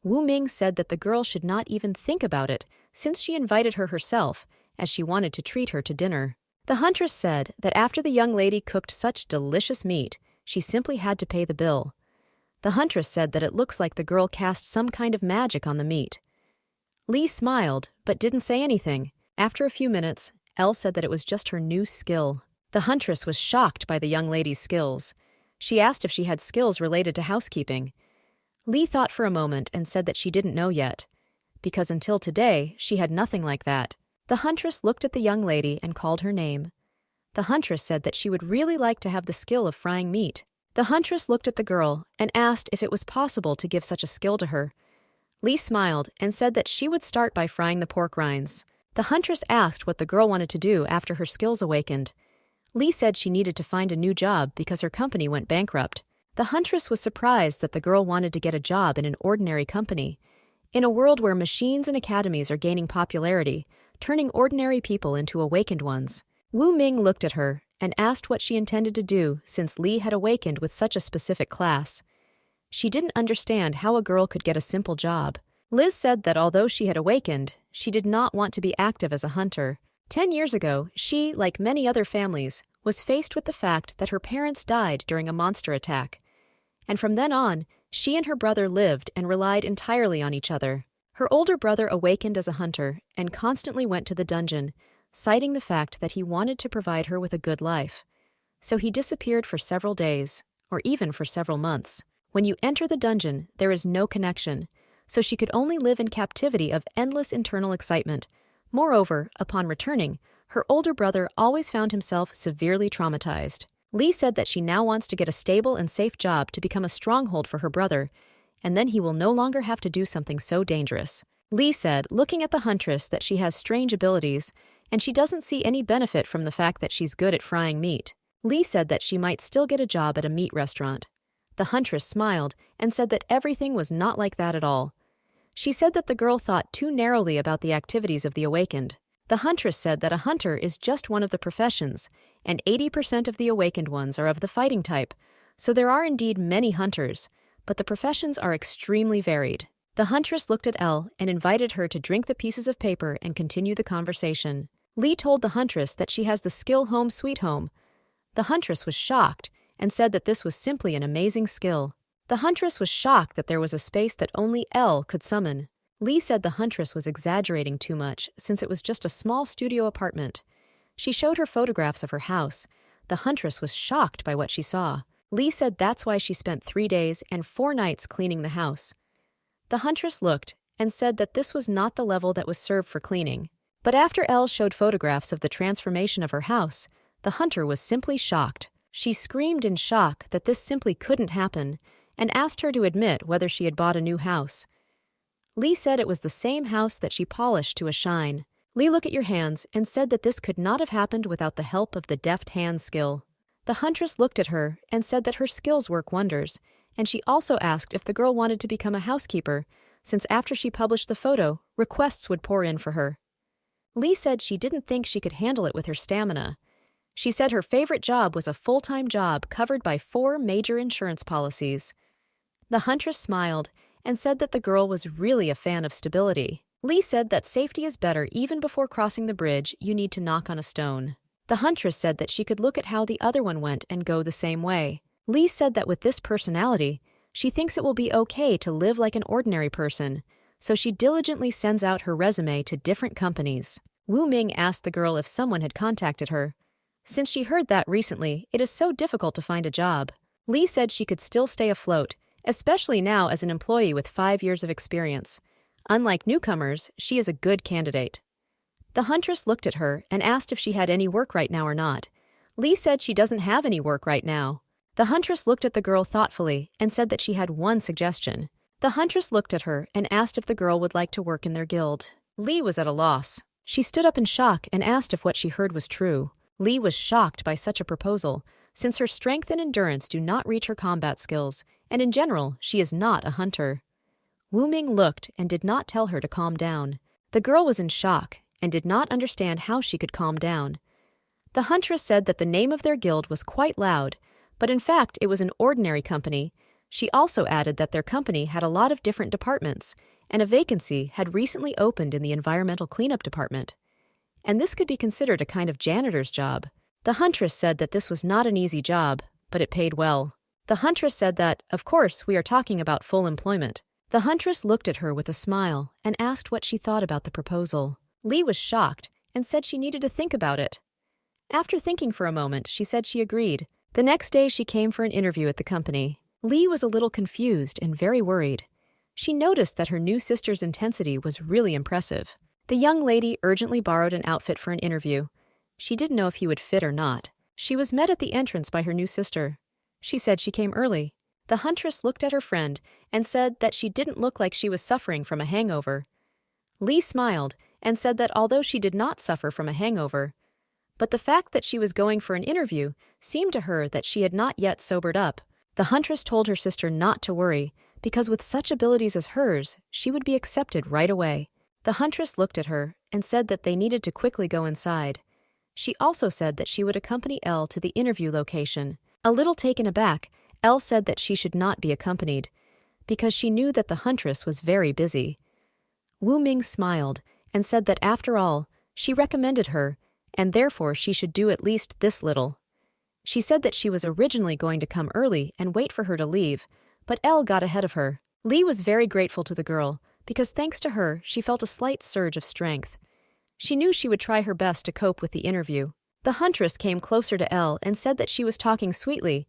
Wu Ming said that the girl should not even think about it, since she invited her herself, as she wanted to treat her to dinner. The huntress said that after the young lady cooked such delicious meat, she simply had to pay the bill. The huntress said that it looks like the girl cast some kind of magic on the meat. Lee smiled, but didn't say anything. After a few minutes, Elle said that it was just her new skill. The huntress was shocked by the young lady's skills. She asked if she had skills related to housekeeping. Lee thought for a moment and said that she didn't know yet, because until today, she had nothing like that. The huntress looked at the young lady and called her name. The huntress said that she would really like to have the skill of frying meat. The huntress looked at the girl and asked if it was possible to give such a skill to her. Lee smiled and said that she would start by frying the pork rinds. The huntress asked what the girl wanted to do after her skills awakened. Lee said she needed to find a new job because her company went bankrupt. The huntress was surprised that the girl wanted to get a job in an ordinary company. In a world where machines and academies are gaining popularity, turning ordinary people into awakened ones. Wu Ming looked at her and asked what she intended to do since Lee had awakened with such a specific class. She didn't understand how a girl could get a simple job. Liz said that although she had awakened, she did not want to be active as a hunter. 10 years ago, she, like many other families, was faced with the fact that her parents died during a monster attack. And from then on, she and her brother lived and relied entirely on each other. Her older brother awakened as a hunter and constantly went to the dungeon, citing the fact that he wanted to provide her with a good life. So he disappeared for several days, or even for several months. When you enter the dungeon, there is no connection, so she could only live in captivity of endless internal excitement. Moreover, upon returning, her older brother always found himself severely traumatized. Lee said that she now wants to get a stable and safe job to become a stronghold for her brother, and then he will no longer have to do something so dangerous. Lee said, looking at the huntress, that she has strange abilities, and she doesn't see any benefit from the fact that she's good at frying meat. Lee said that she might still get a job at a meat restaurant. The huntress smiled and said that everything was not like that at all. She said that the girl thought too narrowly about the activities of the awakened. The huntress said that a hunter is just one of the professions, and 80% of the awakened ones are of the fighting type, so there are indeed many hunters, but the professions are extremely varied. The huntress looked at Elle and invited her to drink the pieces of paper and continue the conversation. Lee told the huntress that she has the skill home sweet home. The huntress was shocked and said that this was simply an amazing skill. The huntress was shocked that there was a space that only Elle could summon. Lee said the huntress was exaggerating too much since it was just a small studio apartment. She showed her photographs of her house. The huntress was shocked by what she saw. Lee said that's why she spent 3 days and 4 nights cleaning the house. The huntress looked and said that this was not the level that was served for cleaning. But after Elle showed photographs of the transformation of her house, the hunter was simply shocked. She screamed in shock that this simply couldn't happen and asked her to admit whether she had bought a new house. Lee said it was the same house that she polished to a shine. Lee looked at your hands and said that this could not have happened without the help of the deft hand skill. The huntress looked at her and said that her skills work wonders, and she also asked if the girl wanted to become a housekeeper, since after she published the photo, requests would pour in for her. Lee said she didn't think she could handle it with her stamina. She said her favorite job was a full-time job covered by 4 major insurance policies. The huntress smiled and said that the girl was really a fan of stability. Lee said that safety is better even before crossing the bridge, you need to knock on a stone. The huntress said that she could look at how the other one went and go the same way. Lee said that with this personality, she thinks it will be okay to live like an ordinary person, so she diligently sends out her resume to different companies. Wu Ming asked the girl if someone had contacted her. Since she heard that recently, it is so difficult to find a job. Lee said she could still stay afloat, especially now as an employee with 5 years of experience. Unlike newcomers, she is a good candidate. The huntress looked at her and asked if she had any work right now or not. Lee said she doesn't have any work right now. The huntress looked at the girl thoughtfully and said that she had one suggestion. The huntress looked at her and asked if the girl would like to work in their guild. Lee was at a loss. She stood up in shock and asked if what she heard was true. Lee was shocked by such a proposal, since her strength and endurance do not reach her combat skills, and in general, she is not a hunter. Wu Ming looked and did not tell her to calm down. The girl was in shock and did not understand how she could calm down. The huntress said that the name of their guild was quite loud, but in fact it was an ordinary company. She also added that their company had a lot of different departments, and a vacancy had recently opened in the environmental cleanup department. and this could be considered a kind of janitor's job. The huntress said that this was not an easy job, but it paid well. The huntress said that, of course, we are talking about full employment. The huntress looked at her with a smile and asked what she thought about the proposal. Lee was shocked and said she needed to think about it. After thinking for a moment, she said she agreed. The next day she came for an interview at the company. Lee was a little confused and very worried. She noticed that her new sister's intensity was really impressive. The young lady urgently borrowed an outfit for an interview. She didn't know if he would fit or not. She was met at the entrance by her new sister. She said she came early. The huntress looked at her friend and said that she didn't look like she was suffering from a hangover. Lee smiled and said that although she did not suffer from a hangover, but the fact that she was going for an interview seemed to her that she had not yet sobered up. The huntress told her sister not to worry, because with such abilities as hers, she would be accepted right away. The huntress looked at her and said that they needed to quickly go inside. She also said that she would accompany Elle to the interview location. A little taken aback, Elle said that she should not be accompanied, because she knew that the huntress was very busy. Wu Ming smiled and said that after all, she recommended her, and therefore she should do at least this little. She said that she was originally going to come early and wait for her to leave, but Elle got ahead of her. Lee was very grateful to the girl, because thanks to her, she felt a slight surge of strength. She knew she would try her best to cope with the interview. The huntress came closer to Elle and said that she was talking sweetly,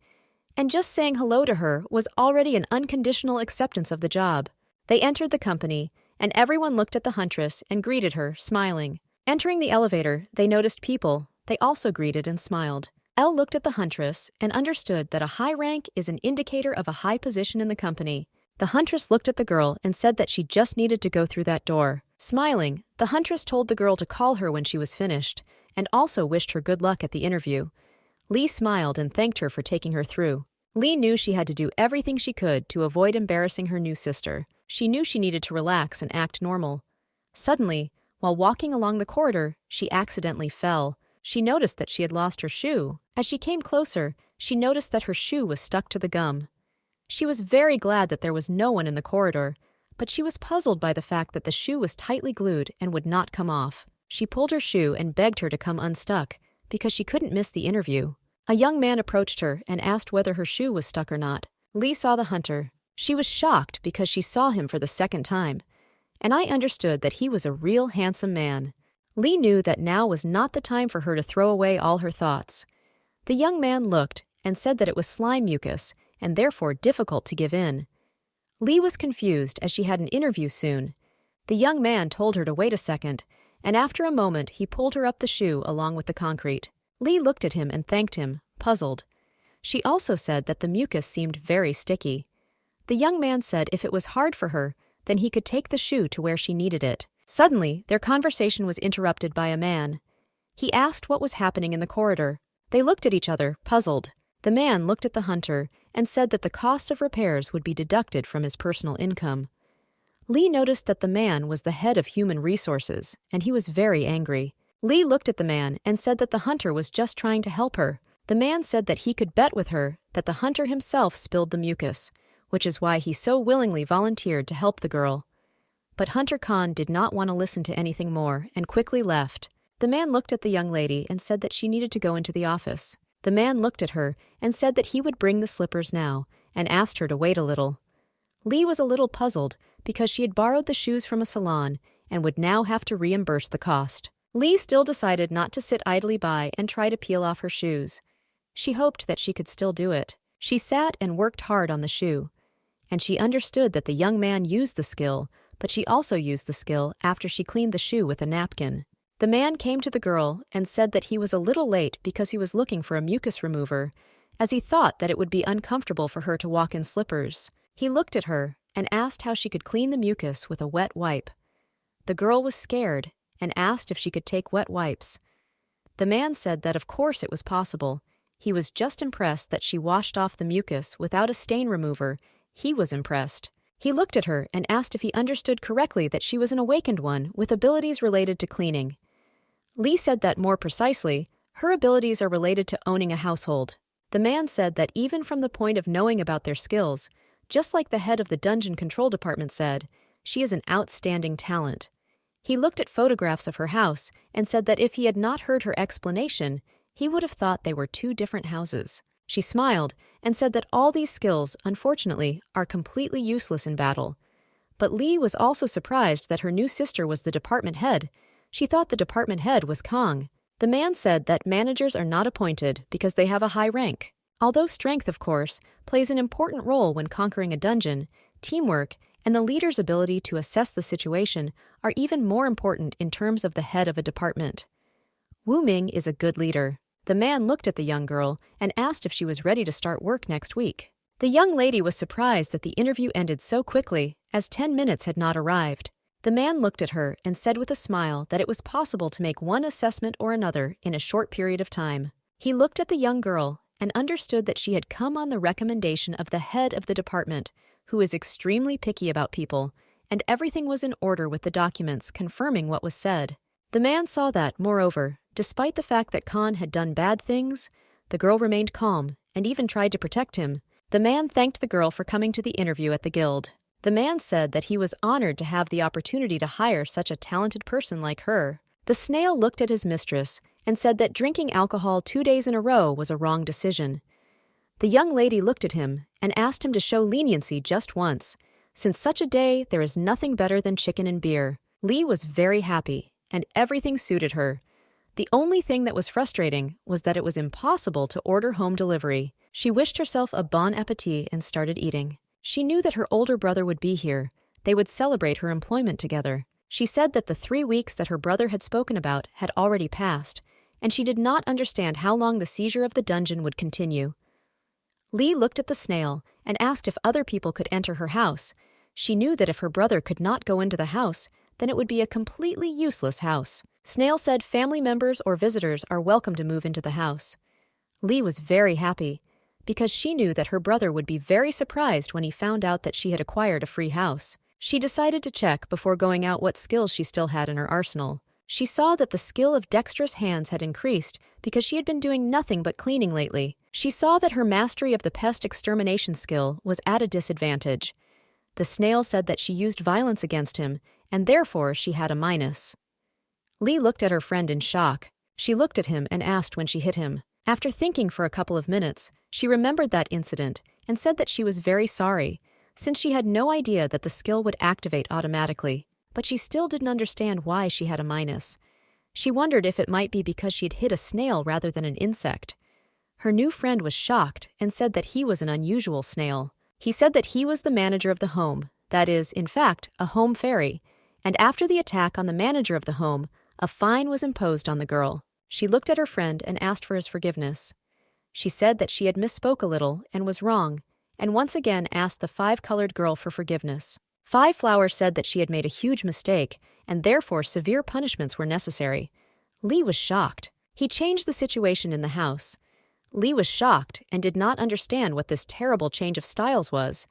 and just saying hello to her was already an unconditional acceptance of the job. They entered the company, and everyone looked at the huntress and greeted her, smiling. Entering the elevator, they noticed people. They also greeted and smiled. Elle looked at the huntress and understood that a high rank is an indicator of a high position in the company. The huntress looked at the girl and said that she just needed to go through that door. Smiling, the huntress told the girl to call her when she was finished, and also wished her good luck at the interview. Lee smiled and thanked her for taking her through. Lee knew she had to do everything she could to avoid embarrassing her new sister. She knew she needed to relax and act normal. Suddenly, while walking along the corridor, she accidentally fell. She noticed that she had lost her shoe. As she came closer, she noticed that her shoe was stuck to the gum. She was very glad that there was no one in the corridor, but she was puzzled by the fact that the shoe was tightly glued and would not come off. She pulled her shoe and begged her to come unstuck, because she couldn't miss the interview. A young man approached her and asked whether her shoe was stuck or not. Lee saw the hunter. She was shocked because she saw him for the second time, and I understood that he was a real handsome man. Lee knew that now was not the time for her to throw away all her thoughts. The young man looked and said that it was slime mucus, and therefore difficult to give in. Lee was confused as she had an interview soon. The young man told her to wait a second, and after a moment he pulled her up the shoe along with the concrete. Lee looked at him and thanked him, puzzled. She also said that the mucus seemed very sticky. The young man said if it was hard for her, then he could take the shoe to where she needed it. Suddenly, their conversation was interrupted by a man. He asked what was happening in the corridor. They looked at each other, puzzled. The man looked at the hunter and said that the cost of repairs would be deducted from his personal income. Lee noticed that the man was the head of human resources, and he was very angry. Lee looked at the man and said that the hunter was just trying to help her. The man said that he could bet with her that the hunter himself spilled the mucus, which is why he so willingly volunteered to help the girl. But Hunter Khan did not want to listen to anything more and quickly left. The man looked at the young lady and said that she needed to go into the office. The man looked at her and said that he would bring the slippers now and asked her to wait a little. Lee was a little puzzled because she had borrowed the shoes from a salon and would now have to reimburse the cost. Lee still decided not to sit idly by and try to peel off her shoes. She hoped that she could still do it. She sat and worked hard on the shoe, and she understood that the young man used the skill, but she also used the skill after she cleaned the shoe with a napkin. The man came to the girl and said that he was a little late because he was looking for a mucus remover, as he thought that it would be uncomfortable for her to walk in slippers. He looked at her and asked how she could clean the mucus with a wet wipe. The girl was scared and asked if she could take wet wipes. The man said that of course it was possible. He was just impressed that she washed off the mucus without a stain remover. He was impressed. He looked at her and asked if he understood correctly that she was an awakened one with abilities related to cleaning. Lee said that more precisely, her abilities are related to owning a household. The man said that even from the point of knowing about their skills, just like the head of the dungeon control department said, she is an outstanding talent. He looked at photographs of her house and said that if he had not heard her explanation, he would have thought they were two different houses. She smiled and said that all these skills, unfortunately, are completely useless in battle. But Lee was also surprised that her new sister was the department head. She thought the department head was Kang. The man said that managers are not appointed because they have a high rank. Although strength, of course, plays an important role when conquering a dungeon, teamwork and the leader's ability to assess the situation are even more important in terms of the head of a department. Wu Ming is a good leader. The man looked at the young girl and asked if she was ready to start work next week. The young lady was surprised that the interview ended so quickly, as 10 minutes had not arrived. The man looked at her and said with a smile that it was possible to make one assessment or another in a short period of time. He looked at the young girl and understood that she had come on the recommendation of the head of the department, who is extremely picky about people, and everything was in order with the documents confirming what was said. The man saw that, moreover, despite the fact that Khan had done bad things, the girl remained calm and even tried to protect him. The man thanked the girl for coming to the interview at the guild. The man said that he was honored to have the opportunity to hire such a talented person like her. The snail looked at his mistress and said that drinking alcohol 2 days in a row was a wrong decision. The young lady looked at him and asked him to show leniency just once. Since such a day, there is nothing better than chicken and beer. Lee was very happy, and everything suited her. The only thing that was frustrating was that it was impossible to order home delivery. She wished herself a bon appetit and started eating. She knew that her older brother would be here. They would celebrate her employment together. She said that the 3 weeks that her brother had spoken about had already passed, and she did not understand how long the seizure of the dungeon would continue. Lee looked at the snail and asked if other people could enter her house. She knew that if her brother could not go into the house, then it would be a completely useless house. Snail said family members or visitors are welcome to move into the house. Lee was very happy, because she knew that her brother would be very surprised when he found out that she had acquired a free house. She decided to check before going out what skills she still had in her arsenal. She saw that the skill of dexterous hands had increased because she had been doing nothing but cleaning lately. She saw that her mastery of the pest extermination skill was at a disadvantage. The snail said that she used violence against him, and therefore she had a minus. Lee looked at her friend in shock. She looked at him and asked when she hit him. After thinking for a couple of minutes, she remembered that incident and said that she was very sorry, since she had no idea that the skill would activate automatically, but she still didn't understand why she had a minus. She wondered if it might be because she'd hit a snail rather than an insect. Her new friend was shocked and said that he was an unusual snail. He said that he was the manager of the home, that is, in fact, a home fairy, and after the attack on the manager of the home, a fine was imposed on the girl. She looked at her friend and asked for his forgiveness. She said that she had misspoke a little and was wrong, and once again asked the 5-colored girl for forgiveness. 5 Flower said that she had made a huge mistake, and therefore severe punishments were necessary. Lee was shocked. He changed the situation in the house. Lee was shocked and did not understand what this terrible change of styles was.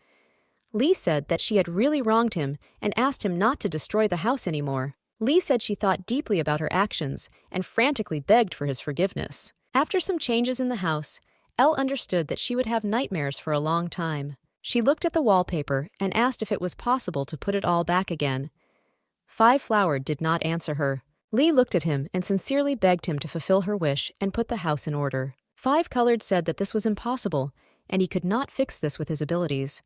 Lee said that she had really wronged him and asked him not to destroy the house anymore. Lee said she thought deeply about her actions and frantically begged for his forgiveness. After some changes in the house, Elle understood that she would have nightmares for a long time. She looked at the wallpaper and asked if it was possible to put it all back again. 5 Flower did not answer her. Lee looked at him and sincerely begged him to fulfill her wish and put the house in order. 5 Colored said that this was impossible, and he could not fix this with his abilities.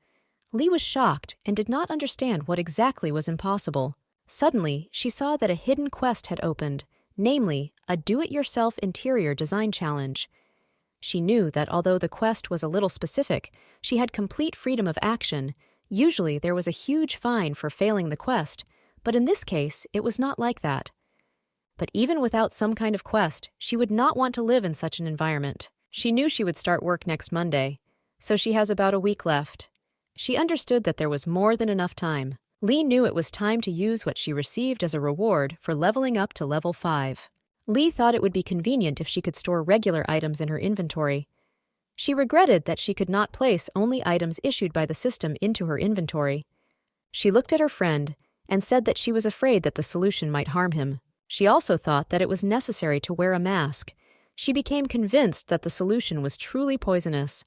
Lee was shocked and did not understand what exactly was impossible. Suddenly, she saw that a hidden quest had opened, namely, a do-it-yourself interior design challenge. She knew that although the quest was a little specific, she had complete freedom of action. Usually there was a huge fine for failing the quest, but in this case, it was not like that. But even without some kind of quest, she would not want to live in such an environment. She knew she would start work next Monday, so she has about a week left. She understood that there was more than enough time. Lee knew it was time to use what she received as a reward for leveling up to level 5. Lee thought it would be convenient if she could store regular items in her inventory. She regretted that she could not place only items issued by the system into her inventory. She looked at her friend and said that she was afraid that the solution might harm him. She also thought that it was necessary to wear a mask. She became convinced that the solution was truly poisonous.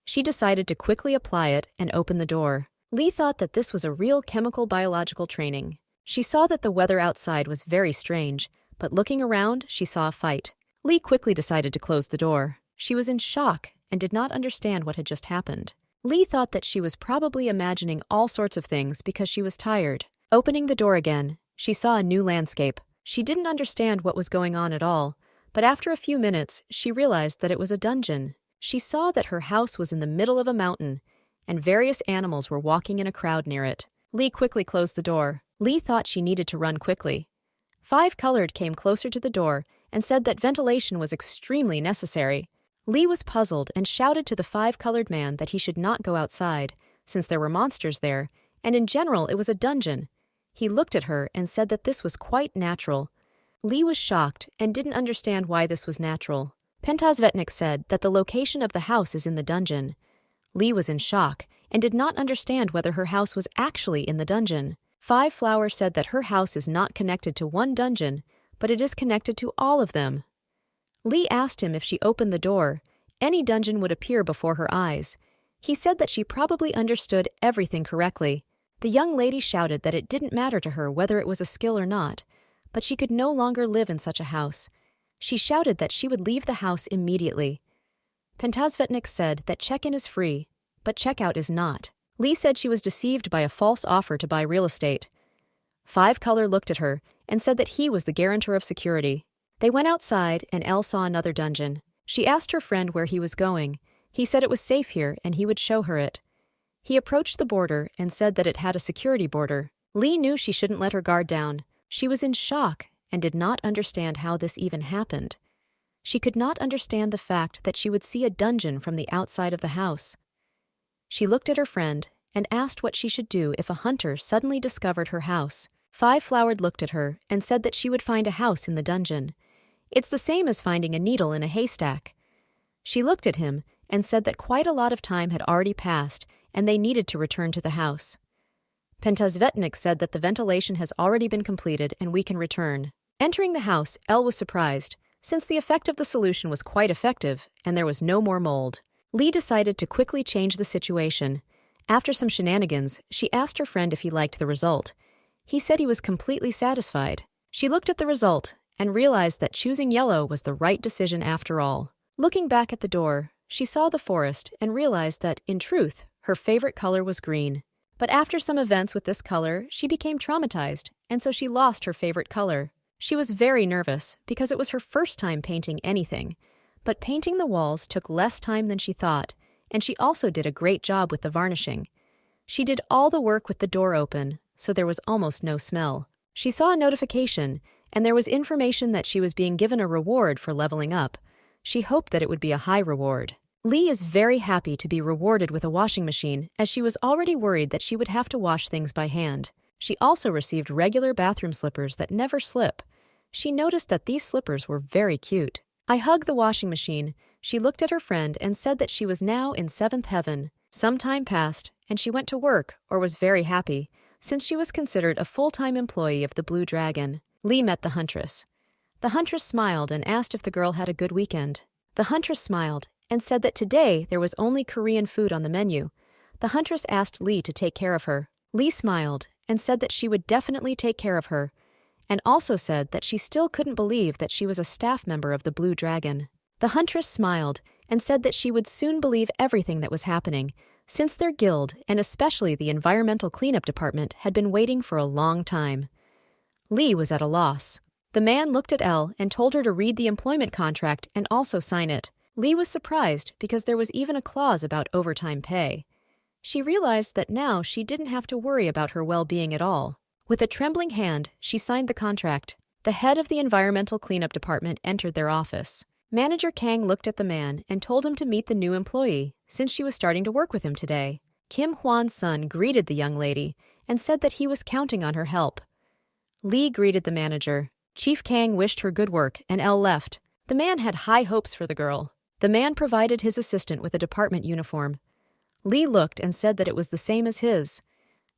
She decided to quickly apply it and open the door. Lee thought that this was a real chemical biological training. She saw that the weather outside was very strange, but looking around, she saw a fight. Lee quickly decided to close the door. She was in shock and did not understand what had just happened. Lee thought that she was probably imagining all sorts of things because she was tired. Opening the door again, she saw a new landscape. She didn't understand what was going on at all, but after a few minutes, she realized that it was a dungeon. She saw that her house was in the middle of a mountain, and various animals were walking in a crowd near it. Lee quickly closed the door. Lee thought she needed to run quickly. Five Colored came closer to the door and said that ventilation was extremely necessary. Lee was puzzled and shouted to the Five-Colored man that he should not go outside, since there were monsters there, and in general it was a dungeon. He looked at her and said that this was quite natural. Lee was shocked and didn't understand why this was natural. Pentasvetnik said that the location of the house is in the dungeon. Lee was in shock and did not understand whether her house was actually in the dungeon. Five Flower said that her house is not connected to one dungeon, but it is connected to all of them. Lee asked him if she opened the door, any dungeon would appear before her eyes. He said that she probably understood everything correctly. The young lady shouted that it didn't matter to her whether it was a skill or not, but she could no longer live in such a house. She shouted that she would leave the house immediately. Pentasvetnik said that check-in is free, but check-out is not. Lee said she was deceived by a false offer to buy real estate. Five Color looked at her and said that he was the guarantor of security. They went outside and Elle saw another dungeon. She asked her friend where he was going. He said it was safe here and he would show her it. He approached the border and said that it had a security border. Lee knew she shouldn't let her guard down. She was in shock and did not understand how this even happened. She could not understand the fact that she would see a dungeon from the outside of the house. She looked at her friend and asked what she should do if a hunter suddenly discovered her house. Five Flowered looked at her and said that she would find a house in the dungeon. It's the same as finding a needle in a haystack. She looked at him and said that quite a lot of time had already passed and they needed to return to the house. Pentasvetnik said that the ventilation has already been completed and we can return. Entering the house, Elle was surprised, since the effect of the solution was quite effective and there was no more mold. Lee decided to quickly change the situation. After some shenanigans, she asked her friend if he liked the result. He said he was completely satisfied. She looked at the result and realized that choosing yellow was the right decision after all. Looking back at the door, she saw the forest and realized that, in truth, her favorite color was green. But after some events with this color, she became traumatized, and so she lost her favorite color. She was very nervous because it was her first time painting anything. But painting the walls took less time than she thought, and she also did a great job with the varnishing. She did all the work with the door open, so there was almost no smell. She saw a notification, and there was information that she was being given a reward for leveling up. She hoped that it would be a high reward. Lee is very happy to be rewarded with a washing machine, as she was already worried that she would have to wash things by hand. She also received regular bathroom slippers that never slip. She noticed that these slippers were very cute. I hugged the washing machine. She looked at her friend and said that she was now in seventh heaven. Some time passed, and she went to work, or was very happy, since she was considered a full-time employee of the Blue Dragon. Lee met the huntress. The huntress smiled and asked if the girl had a good weekend. The huntress smiled and said that today there was only Korean food on the menu. The huntress asked Lee to take care of her. Lee smiled and said that she would definitely take care of her, and also said that she still couldn't believe that she was a staff member of the Blue Dragon. The huntress smiled and said that she would soon believe everything that was happening, since their guild, and especially the environmental cleanup department, had been waiting for a long time. Lee was at a loss. The man looked at Elle and told her to read the employment contract and also sign it. Lee was surprised because there was even a clause about overtime pay. She realized that now she didn't have to worry about her well-being at all. With a trembling hand, she signed the contract. The head of the environmental cleanup department entered their office. Manager Kang looked at the man and told him to meet the new employee, since she was starting to work with him today. Kim Hwan's son greeted the young lady and said that he was counting on her help. Lee greeted the manager. Chief Kang wished her good work, and Elle left. The man had high hopes for the girl. The man provided his assistant with a department uniform. Lee looked and said that it was the same as his.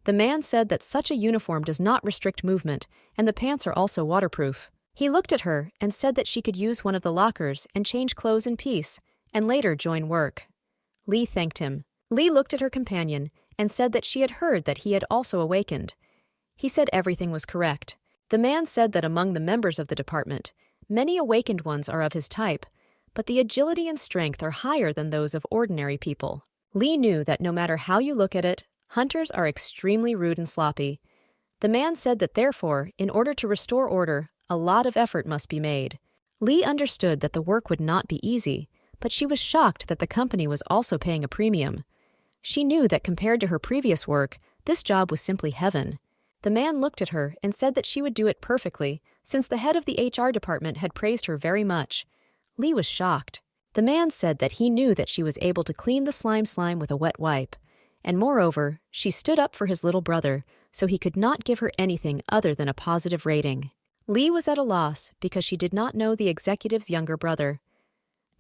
The man said that such a uniform does not restrict movement, and the pants are also waterproof. He looked at her and said that she could use one of the lockers and change clothes in peace, and later join work. Lee thanked him. Lee looked at her companion and said that she had heard that he had also awakened. He said everything was correct. The man said that among the members of the department, many awakened ones are of his type, but the agility and strength are higher than those of ordinary people. Lee knew that no matter how you look at it, hunters are extremely rude and sloppy. The man said that therefore, in order to restore order, a lot of effort must be made. Lee understood that the work would not be easy, but she was shocked that the company was also paying a premium. She knew that compared to her previous work, this job was simply heaven. The man looked at her and said that she would do it perfectly, since the head of the HR department had praised her very much. Lee was shocked. The man said that he knew that she was able to clean the slime with a wet wipe, and moreover, she stood up for his little brother, so he could not give her anything other than a positive rating. Lee was at a loss because she did not know the executive's younger brother.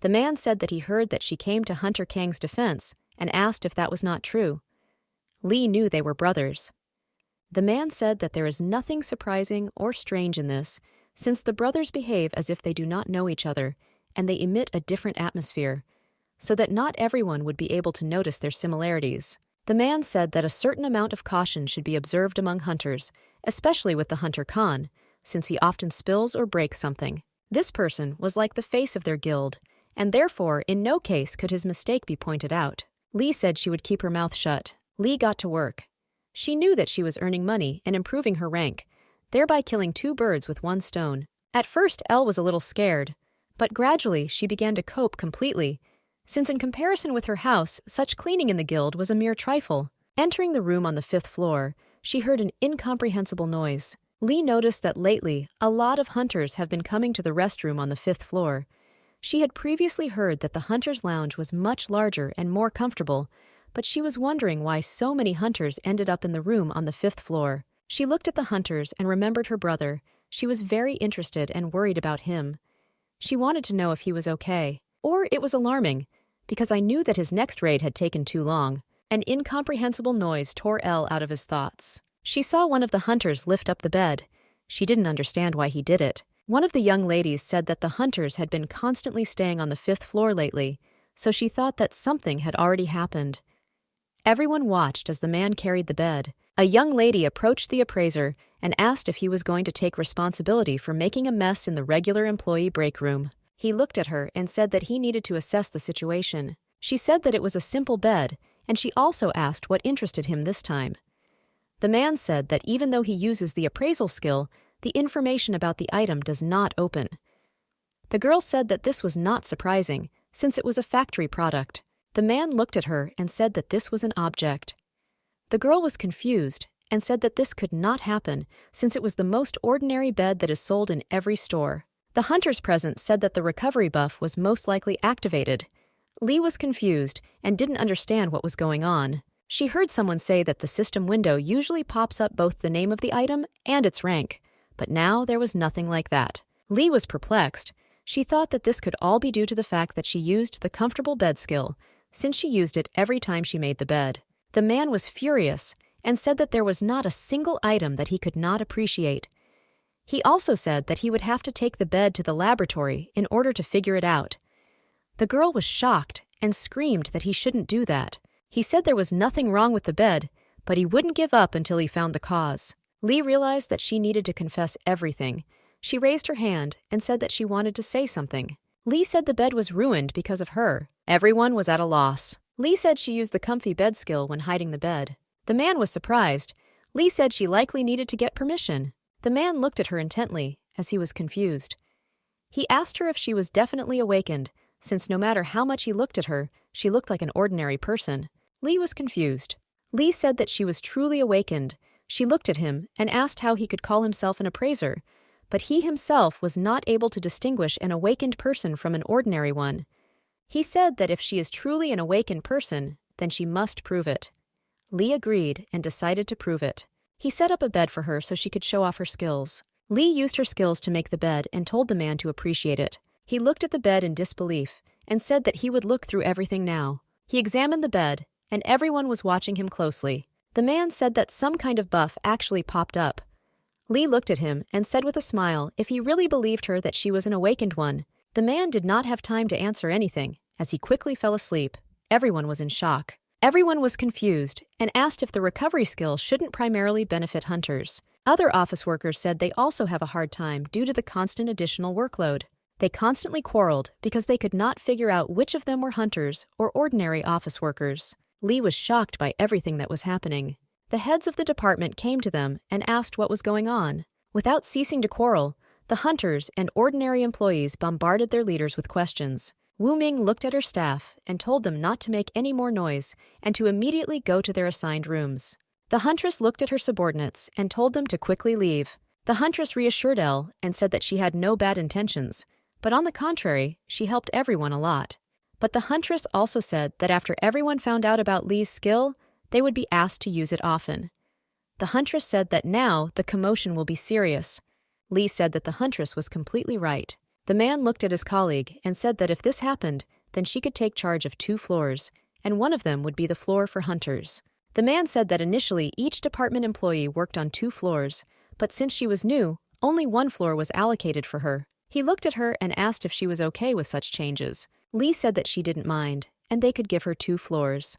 The man said that he heard that she came to Hunter Kang's defense and asked if that was not true. Lee knew they were brothers. The man said that there is nothing surprising or strange in this, since the brothers behave as if they do not know each other, and they emit a different atmosphere, so that not everyone would be able to notice their similarities. The man said that a certain amount of caution should be observed among hunters, especially with the hunter Khan, since he often spills or breaks something. This person was like the face of their guild, and therefore in no case could his mistake be pointed out. Lee said she would keep her mouth shut. Lee got to work. She knew that she was earning money and improving her rank, thereby killing 2 birds with 1 stone. At first, Elle was a little scared, but gradually she began to cope completely, since in comparison with her house, such cleaning in the guild was a mere trifle. Entering the room on the 5th floor, she heard an incomprehensible noise. Lee noticed that lately, a lot of hunters have been coming to the restroom on the 5th floor. She had previously heard that the hunter's lounge was much larger and more comfortable, but she was wondering why so many hunters ended up in the room on the 5th floor. She looked at the hunters and remembered her brother. She was very interested and worried about him. She wanted to know if he was okay. Or it was alarming, because I knew that his next raid had taken too long. An incomprehensible noise tore Elle out of his thoughts. She saw one of the hunters lift up the bed. She didn't understand why he did it. One of the young ladies said that the hunters had been constantly staying on the 5th floor lately, so she thought that something had already happened. Everyone watched as the man carried the bed. A young lady approached the appraiser and asked if he was going to take responsibility for making a mess in the regular employee break room. He looked at her and said that he needed to assess the situation. She said that it was a simple bed, and she also asked what interested him this time. The man said that even though he uses the appraisal skill, the information about the item does not open. The girl said that this was not surprising, since it was a factory product. The man looked at her and said that this was an object. The girl was confused and said that this could not happen, since it was the most ordinary bed that is sold in every store. The hunters present said that the recovery buff was most likely activated. Lee was confused and didn't understand what was going on. She heard someone say that the system window usually pops up both the name of the item and its rank, but now there was nothing like that. Lee was perplexed. She thought that this could all be due to the fact that she used the comfortable bed skill, since she used it every time she made the bed. The man was furious and said that there was not a single item that he could not appreciate. He also said that he would have to take the bed to the laboratory in order to figure it out. The girl was shocked and screamed that he shouldn't do that. He said there was nothing wrong with the bed, but he wouldn't give up until he found the cause. Lee realized that she needed to confess everything. She raised her hand and said that she wanted to say something. Lee said the bed was ruined because of her. Everyone was at a loss. Lee said she used the comfy bed skill when hiding the bed. The man was surprised. Lee said she likely needed to get permission. The man looked at her intently, as he was confused. He asked her if she was definitely awakened, since no matter how much he looked at her, she looked like an ordinary person. Lee was confused. Lee said that she was truly awakened. She looked at him and asked how he could call himself an appraiser, but he himself was not able to distinguish an awakened person from an ordinary one. He said that if she is truly an awakened person, then she must prove it. Lee agreed and decided to prove it. He set up a bed for her so she could show off her skills. Lee used her skills to make the bed and told the man to appreciate it. He looked at the bed in disbelief and said that he would look through everything now. He examined the bed, and everyone was watching him closely. The man said that some kind of buff actually popped up. Lee looked at him and said with a smile if he really believed her that she was an awakened one. The man did not have time to answer anything, as he quickly fell asleep. Everyone was in shock. Everyone was confused and asked if the recovery skill shouldn't primarily benefit hunters. Other office workers said they also have a hard time due to the constant additional workload. They constantly quarreled because they could not figure out which of them were hunters or ordinary office workers. Lee was shocked by everything that was happening. The heads of the department came to them and asked what was going on. Without ceasing to quarrel, the hunters and ordinary employees bombarded their leaders with questions. Wu Ming looked at her staff and told them not to make any more noise and to immediately go to their assigned rooms. The huntress looked at her subordinates and told them to quickly leave. The huntress reassured Elle and said that she had no bad intentions, but on the contrary, she helped everyone a lot. But the huntress also said that after everyone found out about Lee's skill, they would be asked to use it often. The huntress said that now the commotion will be serious. Lee said that the huntress was completely right. The man looked at his colleague and said that if this happened, then she could take charge of 2 floors, and one of them would be the floor for hunters. The man said that initially each department employee worked on 2 floors, but since she was new, only 1 floor was allocated for her. He looked at her and asked if she was okay with such changes. Lee said that she didn't mind, and they could give her 2 floors.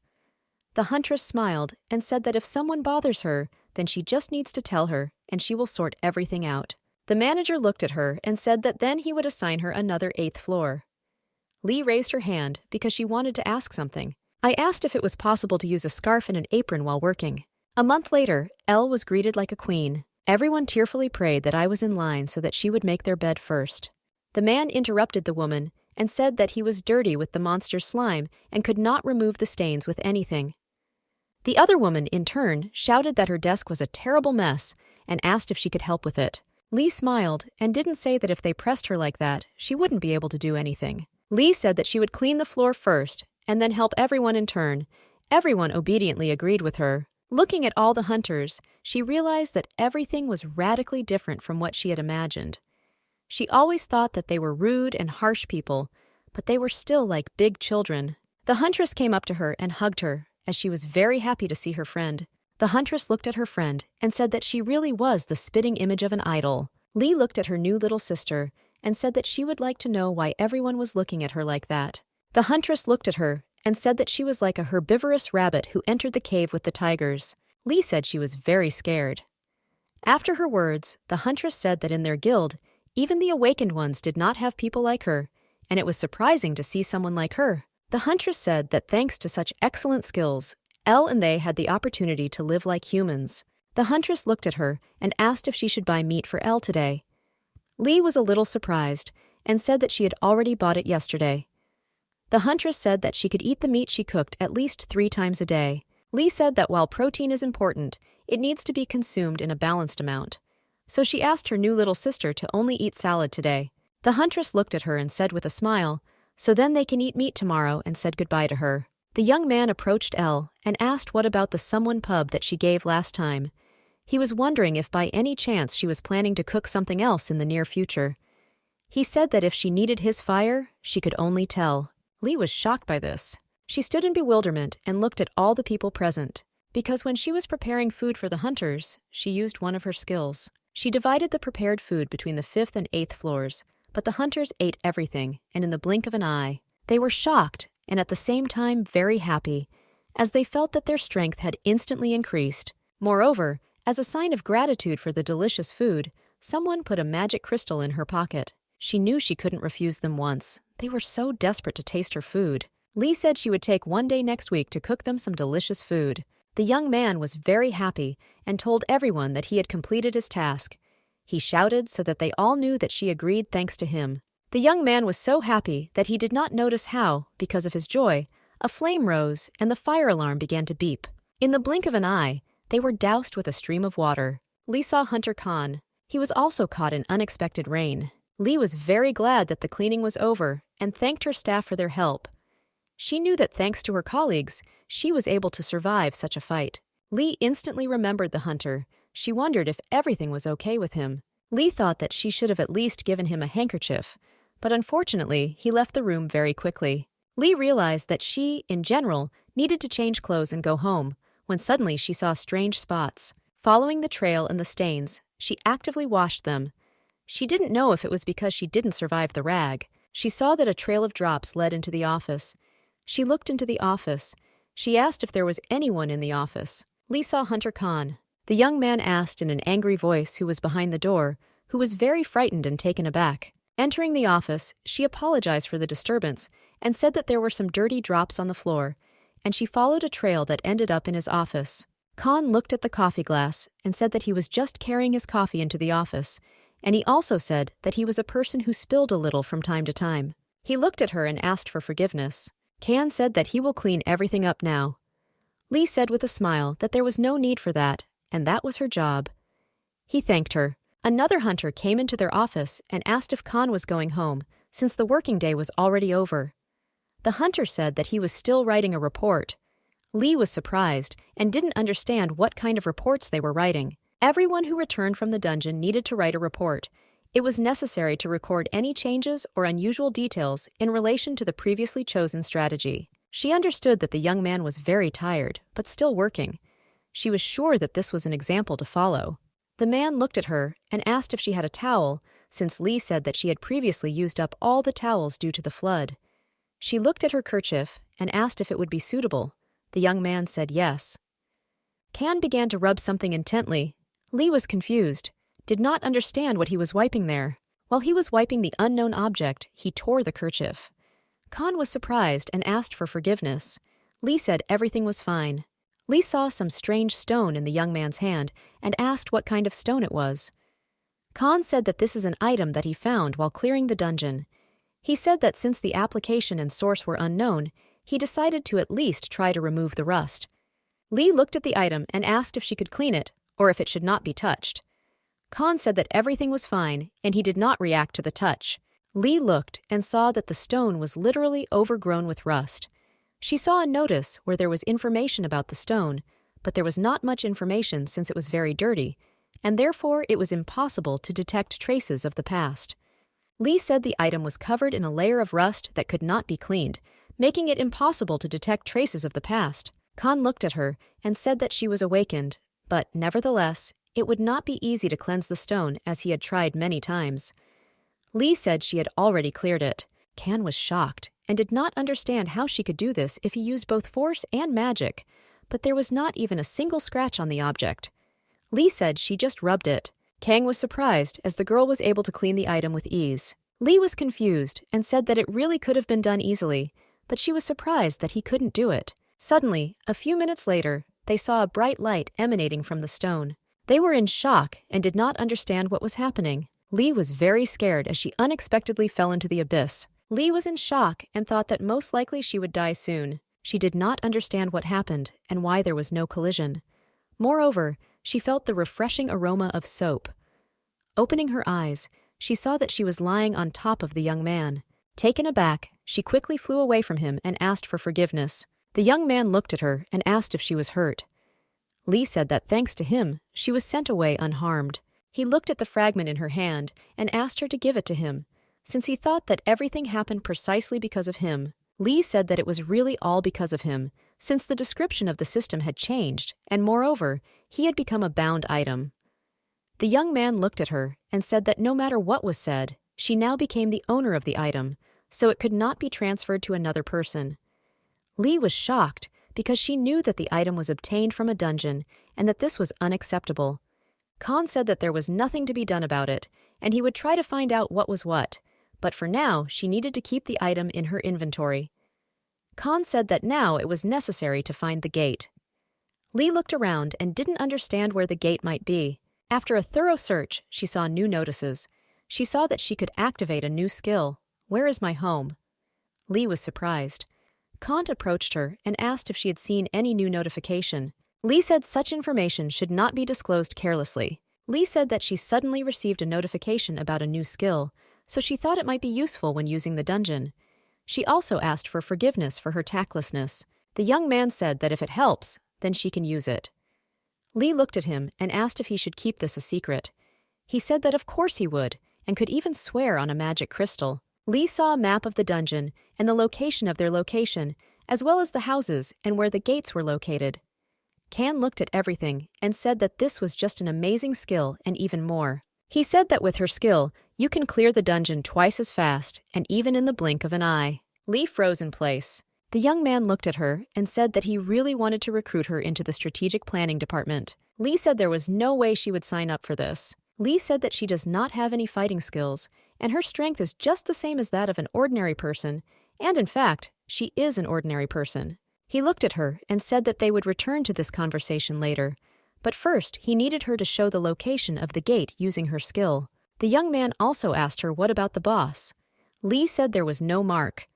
The huntress smiled and said that if someone bothers her, then she just needs to tell her, and she will sort everything out. The manager looked at her and said that then he would assign her another 8th floor. Lee raised her hand because she wanted to ask something. I asked if it was possible to use a scarf and an apron while working. A month later, Elle was greeted like a queen. Everyone tearfully prayed that I was in line so that she would make their bed first. The man interrupted the woman and said that he was dirty with the monster's slime and could not remove the stains with anything. The other woman, in turn, shouted that her desk was a terrible mess and asked if she could help with it. Lee smiled and didn't say that if they pressed her like that, she wouldn't be able to do anything. Lee said that she would clean the floor first and then help everyone in turn. Everyone obediently agreed with her. Looking at all the hunters, she realized that everything was radically different from what she had imagined. She always thought that they were rude and harsh people, but they were still like big children. The huntress came up to her and hugged her, as she was very happy to see her friend. The huntress looked at her friend and said that she really was the spitting image of an idol. Lee looked at her new little sister and said that she would like to know why everyone was looking at her like that. The huntress looked at her and said that she was like a herbivorous rabbit who entered the cave with the tigers. Lee said she was very scared. After her words, the huntress said that in their guild, even the awakened ones did not have people like her, and it was surprising to see someone like her. The huntress said that thanks to such excellent skills, Elle and they had the opportunity to live like humans. The huntress looked at her and asked if she should buy meat for Elle today. Lee was a little surprised and said that she had already bought it yesterday. The huntress said that she could eat the meat she cooked at least 3 times a day. Lee said that while protein is important, it needs to be consumed in a balanced amount. So she asked her new little sister to only eat salad today. The huntress looked at her and said with a smile, "So then they can eat meat tomorrow," and said goodbye to her. The young man approached Elle and asked what about the someone pub that she gave last time. He was wondering if by any chance she was planning to cook something else in the near future. He said that if she needed his fire, she could only tell. Lee was shocked by this. She stood in bewilderment and looked at all the people present, because when she was preparing food for the hunters, she used one of her skills. She divided the prepared food between the 5th and 8th floors, but the hunters ate everything, and in the blink of an eye. They were shocked and at the same time very happy, as they felt that their strength had instantly increased. Moreover, as a sign of gratitude for the delicious food, someone put a magic crystal in her pocket. She knew she couldn't refuse them once. They were so desperate to taste her food. Lee said she would take one day next week to cook them some delicious food. The young man was very happy and told everyone that he had completed his task. He shouted so that they all knew that she agreed thanks to him. The young man was so happy that he did not notice how, because of his joy, a flame rose and the fire alarm began to beep. In the blink of an eye, they were doused with a stream of water. Lee saw Hunter Khan. He was also caught in unexpected rain. Lee was very glad that the cleaning was over and thanked her staff for their help. She knew that thanks to her colleagues, she was able to survive such a fight. Lee instantly remembered the hunter. She wondered if everything was okay with him. Lee thought that she should have at least given him a handkerchief, but unfortunately, he left the room very quickly. Lee realized that she, in general, needed to change clothes and go home, when suddenly she saw strange spots. Following the trail and the stains, she actively washed them. She didn't know if it was because she didn't survive the rag. She saw that a trail of drops led into the office. She looked into the office. She asked if there was anyone in the office. Lee saw Hunter Khan. The young man asked in an angry voice who was behind the door, who was very frightened and taken aback. Entering the office, she apologized for the disturbance and said that there were some dirty drops on the floor, and she followed a trail that ended up in his office. Khan looked at the coffee glass and said that he was just carrying his coffee into the office, and he also said that he was a person who spilled a little from time to time. He looked at her and asked for forgiveness. Khan said that he will clean everything up now. Lee said with a smile that there was no need for that, and that was her job. He thanked her. Another hunter came into their office and asked if Khan was going home, since the working day was already over. The hunter said that he was still writing a report. Lee was surprised and didn't understand what kind of reports they were writing. Everyone who returned from the dungeon needed to write a report. It was necessary to record any changes or unusual details in relation to the previously chosen strategy. She understood that the young man was very tired, but still working. She was sure that this was an example to follow. The man looked at her and asked if she had a towel, since Lee said that she had previously used up all the towels due to the flood. She looked at her kerchief and asked if it would be suitable. The young man said yes. Kang began to rub something intently. Lee was confused, did not understand what he was wiping there. While he was wiping the unknown object, he tore the kerchief. Kang was surprised and asked for forgiveness. Lee said everything was fine. Lee saw some strange stone in the young man's hand and asked what kind of stone it was. Kang said that this is an item that he found while clearing the dungeon. He said that since the application and source were unknown, he decided to at least try to remove the rust. Lee looked at the item and asked if she could clean it, or if it should not be touched. Kang said that everything was fine and he did not react to the touch. Lee looked and saw that the stone was literally overgrown with rust. She saw a notice where there was information about the stone, but there was not much information since it was very dirty, and therefore it was impossible to detect traces of the past. Lee said the item was covered in a layer of rust that could not be cleaned, making it impossible to detect traces of the past. Kang looked at her and said that she was awakened, but nevertheless, it would not be easy to cleanse the stone as he had tried many times. Lee said she had already cleared it. Kang was shocked and did not understand how she could do this if he used both force and magic, but there was not even a single scratch on the object. Lee said she just rubbed it. Kang was surprised as the girl was able to clean the item with ease. Lee was confused and said that it really could have been done easily, but she was surprised that he couldn't do it. Suddenly, a few minutes later, they saw a bright light emanating from the stone. They were in shock and did not understand what was happening. Lee was very scared as she unexpectedly fell into the abyss. Lee was in shock and thought that most likely she would die soon. She did not understand what happened and why there was no collision. Moreover, she felt the refreshing aroma of soap. Opening her eyes, she saw that she was lying on top of the young man. Taken aback, she quickly flew away from him and asked for forgiveness. The young man looked at her and asked if she was hurt. Lee said that thanks to him, she was sent away unharmed. He looked at the fragment in her hand and asked her to give it to him, since he thought that everything happened precisely because of him. Lee said that it was really all because of him, since the description of the system had changed, and moreover, he had become a bound item. The young man looked at her and said that no matter what was said, she now became the owner of the item, so it could not be transferred to another person. Lee was shocked because she knew that the item was obtained from a dungeon and that this was unacceptable. Kang said that there was nothing to be done about it, and he would try to find out what was what, but for now she needed to keep the item in her inventory. Kang said that now it was necessary to find the gate. Lee looked around and didn't understand where the gate might be. After a thorough search, she saw new notices. She saw that she could activate a new skill. "Where is my home?" Lee was surprised. Kang approached her and asked if she had seen any new notification. Lee said such information should not be disclosed carelessly. Lee said that she suddenly received a notification about a new skill, so she thought it might be useful when using the dungeon. She also asked for forgiveness for her tactlessness. The young man said that if it helps, then she can use it. Lee looked at him and asked if he should keep this a secret. He said that of course he would, and could even swear on a magic crystal. Lee saw a map of the dungeon and the location of their location, as well as the houses and where the gates were located. Kang looked at everything and said that this was just an amazing skill and even more. He said that with her skill, you can clear the dungeon twice as fast and even in the blink of an eye. Lee froze in place. The The young man looked at her and said that he really wanted to recruit her into the strategic planning department. Lee said there was no way she would sign up for this. Lee said that she does not have any fighting skills, and her strength is just the same as that of an ordinary person, and in fact, she is an ordinary person. He looked at her and said that they would return to this conversation later, but first he needed her to show the location of the gate using her skill. The young man also asked her what about the boss. Lee said there was no mark.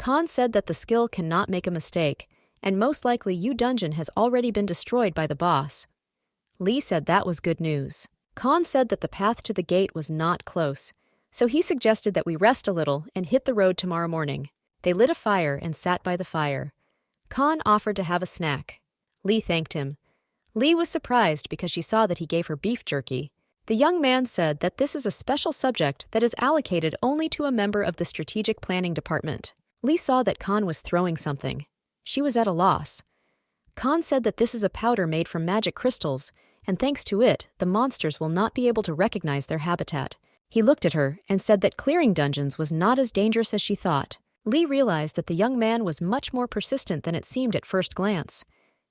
Kang said that the skill cannot make a mistake, and most likely Yu Dungeon has already been destroyed by the boss. Lee said that was good news. Kang said that the path to the gate was not close, so he suggested that we rest a little and hit the road tomorrow morning. They lit a fire and sat by the fire. Kang offered to have a snack. Lee thanked him. Lee was surprised because she saw that he gave her beef jerky. The young man said that this is a special subject that is allocated only to a member of the strategic planning department. Lee saw that Kang was throwing something. She was at a loss. Kang said that this is a powder made from magic crystals, and thanks to it, the monsters will not be able to recognize their habitat. He looked at her and said that clearing dungeons was not as dangerous as she thought. Lee realized that the young man was much more persistent than it seemed at first glance.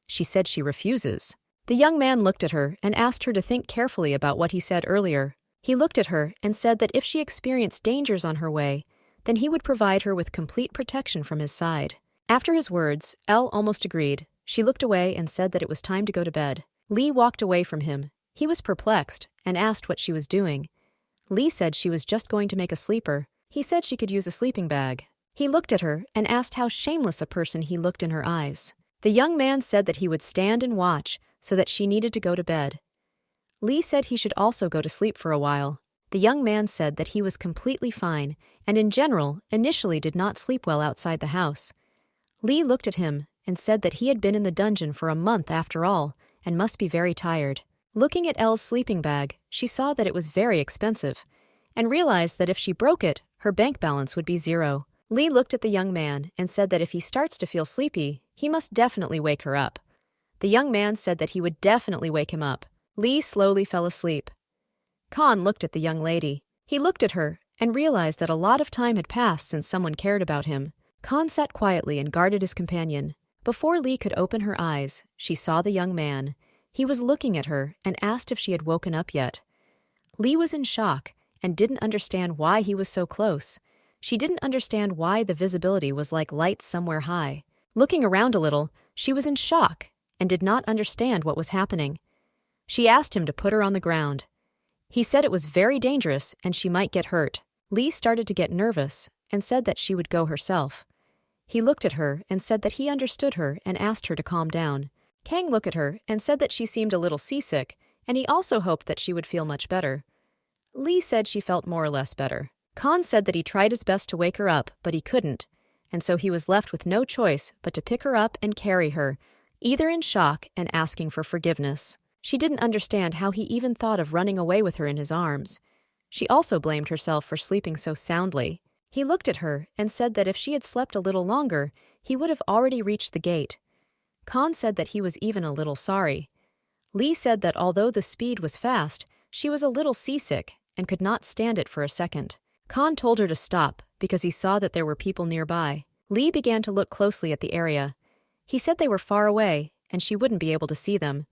She said she refuses. The young man looked at her and asked her to think carefully about what he said earlier. He looked at her and said that if she experienced dangers on her way, then he would provide her with complete protection from his side. After his words, Elle almost agreed. She looked away and said that it was time to go to bed. Lee walked away from him. He was perplexed and asked what she was doing. Lee said she was just going to make a sleeper. He said she could use a sleeping bag. He looked at her and asked how shameless a person he looked in her eyes. The young man said that he would stand and watch, so that she needed to go to bed. Lee said he should also go to sleep for a while. The young man said that he was completely fine, and in general, initially did not sleep well outside the house. Lee looked at him and said that he had been in the dungeon for a month after all, and must be very tired. Looking at Elle's sleeping bag, she saw that it was very expensive, and realized that if she broke it, her bank balance would be 0. Lee looked at the young man and said that if he starts to feel sleepy, he must definitely wake her up. The young man said that he would definitely wake him up. Lee slowly fell asleep. Kang looked at the young lady. He looked at her and realized that a lot of time had passed since someone cared about him. Kang sat quietly and guarded his companion. Before Lee could open her eyes, she saw the young man. He was looking at her and asked if she had woken up yet. Lee was in shock and didn't understand why he was so close. She didn't understand why the visibility was like lights somewhere high. Looking around a little, she was in shock and did not understand what was happening. She asked him to put her on the ground. He said it was very dangerous and she might get hurt. Lee started to get nervous and said that she would go herself. He looked at her and said that he understood her and asked her to calm down. Kang looked at her and said that she seemed a little seasick, and he also hoped that she would feel much better. Lee said she felt more or less better. Kang said that he tried his best to wake her up, but he couldn't, and so he was left with no choice but to pick her up and carry her, either in shock and asking for forgiveness. She didn't understand how he even thought of running away with her in his arms. She also blamed herself for sleeping so soundly. He looked at her and said that if she had slept a little longer, he would have already reached the gate. Kang said that he was even a little sorry. Lee said that although the speed was fast, she was a little seasick and could not stand it for a second. Kang told her to stop because he saw that there were people nearby. Lee began to look closely at the area. He said they were far away and she wouldn't be able to see them.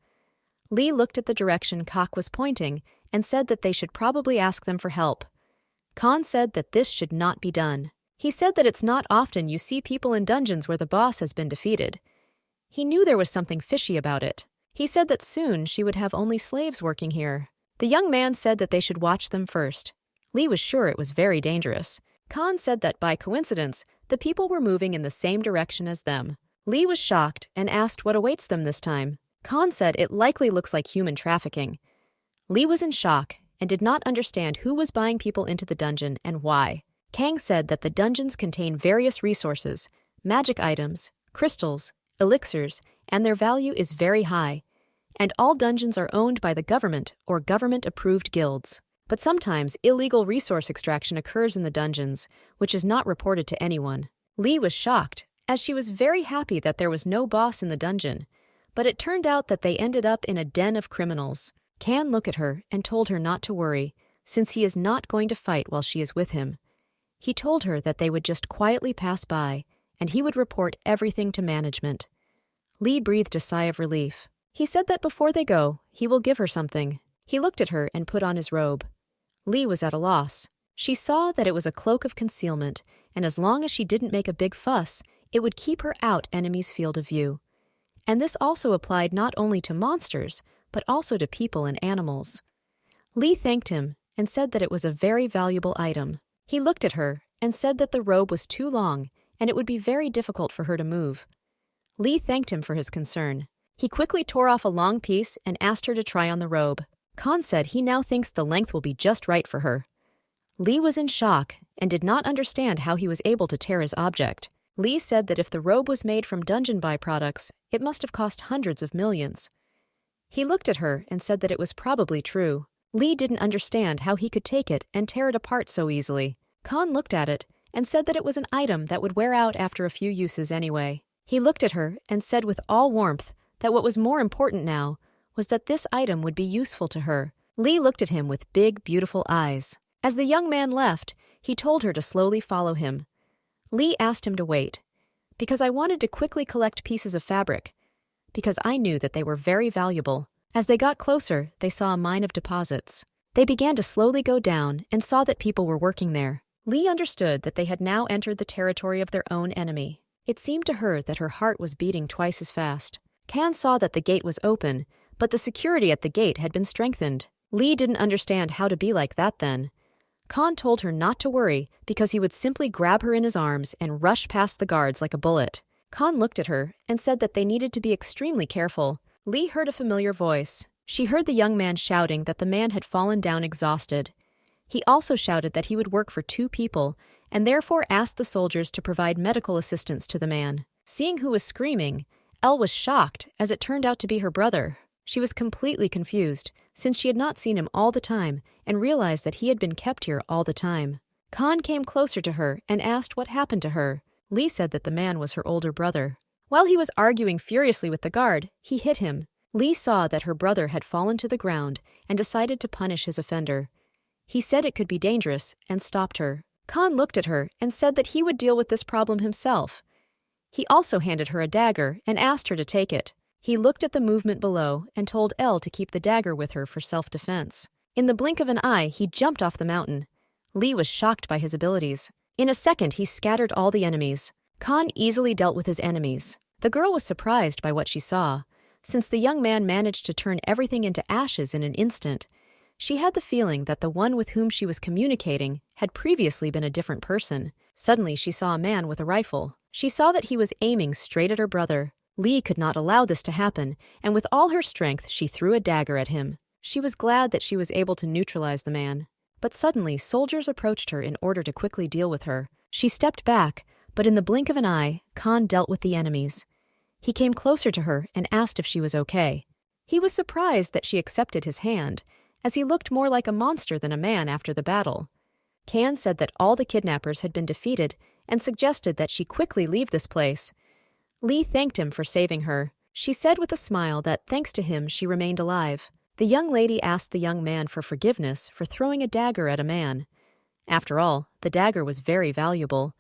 Lee looked at the direction Kang was pointing and said that they should probably ask them for help. Kang said that this should not be done. He said that it's not often you see people in dungeons where the boss has been defeated. He knew there was something fishy about it. He said that soon she would have only slaves working here. The young man said that they should watch them first. Lee was sure it was very dangerous. Kang said that by coincidence, the people were moving in the same direction as them. Lee was shocked and asked what awaits them this time. Kang said it likely looks like human trafficking. Lee was in shock and did not understand who was buying people into the dungeon and why. Kang said that the dungeons contain various resources, magic items, crystals, elixirs, and their value is very high, and all dungeons are owned by the government or government-approved guilds. But sometimes illegal resource extraction occurs in the dungeons, which is not reported to anyone. Lee was shocked, as she was very happy that there was no boss in the dungeon, but it turned out that they ended up in a den of criminals. Kang looked at her and told her not to worry, since he is not going to fight while she is with him. He told her that they would just quietly pass by, and he would report everything to management. Lee breathed a sigh of relief. He said that before they go, he will give her something. He looked at her and put on his robe. Lee was at a loss. She saw that it was a cloak of concealment, and as long as she didn't make a big fuss, it would keep her out enemies' field of view. And this also applied not only to monsters, but also to people and animals. Lee thanked him and said that it was a very valuable item. He looked at her and said that the robe was too long and it would be very difficult for her to move. Lee thanked him for his concern. He quickly tore off a long piece and asked her to try on the robe. Kang said he now thinks the length will be just right for her. Lee was in shock and did not understand how he was able to tear his object. Lee said that if the robe was made from dungeon byproducts, it must have cost hundreds of millions. He looked at her and said that it was probably true. Lee didn't understand how he could take it and tear it apart so easily. Kang looked at it and said that it was an item that would wear out after a few uses anyway. He looked at her and said with all warmth that what was more important now was that this item would be useful to her. Lee looked at him with big, beautiful eyes. As the young man left, he told her to slowly follow him. Lee asked him to wait, because I wanted to quickly collect pieces of fabric, because I knew that they were very valuable. As they got closer, they saw a mine of deposits. They began to slowly go down and saw that people were working there. Lee understood that they had now entered the territory of their own enemy. It seemed to her that her heart was beating twice as fast. Kang saw that the gate was open, but the security at the gate had been strengthened. Lee didn't understand how to be like that then. Kang told her not to worry because he would simply grab her in his arms and rush past the guards like a bullet. Kang looked at her and said that they needed to be extremely careful. Lee heard a familiar voice. She heard the young man shouting that the man had fallen down exhausted. He also shouted that he would work for 2 people and therefore asked the soldiers to provide medical assistance to the man. Seeing who was screaming, Elle was shocked as it turned out to be her brother. She was completely confused, since she had not seen him all the time and realized that he had been kept here all the time. Kang came closer to her and asked what happened to her. Lee said that the man was her older brother. While he was arguing furiously with the guard, he hit him. Lee saw that her brother had fallen to the ground and decided to punish his offender. He said it could be dangerous and stopped her. Kang looked at her and said that he would deal with this problem himself. He also handed her a dagger and asked her to take it. He looked at the movement below and told Elle to keep the dagger with her for self-defense. In the blink of an eye, he jumped off the mountain. Lee was shocked by his abilities. In a second, he scattered all the enemies. Kang easily dealt with his enemies. The girl was surprised by what she saw. Since the young man managed to turn everything into ashes in an instant, she had the feeling that the one with whom she was communicating had previously been a different person. Suddenly, she saw a man with a rifle. She saw that he was aiming straight at her brother. Lee could not allow this to happen, and with all her strength, she threw a dagger at him. She was glad that she was able to neutralize the man. But suddenly, soldiers approached her in order to quickly deal with her. She stepped back, but in the blink of an eye, Kang dealt with the enemies. He came closer to her and asked if she was okay. He was surprised that she accepted his hand, as he looked more like a monster than a man after the battle. Kang said that all the kidnappers had been defeated and suggested that she quickly leave this place. Lee thanked him for saving her. She said with a smile that thanks to him she remained alive. The young lady asked the young man for forgiveness for throwing a dagger at a man. After all, the dagger was very valuable.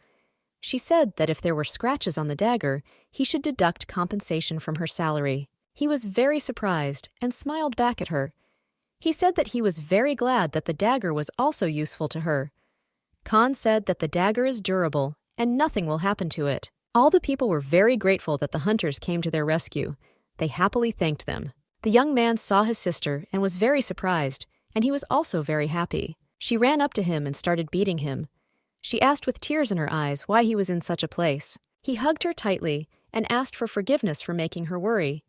She said that if there were scratches on the dagger, he should deduct compensation from her salary. He was very surprised and smiled back at her. He said that he was very glad that the dagger was also useful to her. Kang said that the dagger is durable and nothing will happen to it. All the people were very grateful that the hunters came to their rescue. They happily thanked them. The young man saw his sister and was very surprised, and he was also very happy. She ran up to him and started beating him. She asked with tears in her eyes why he was in such a place. He hugged her tightly and asked for forgiveness for making her worry.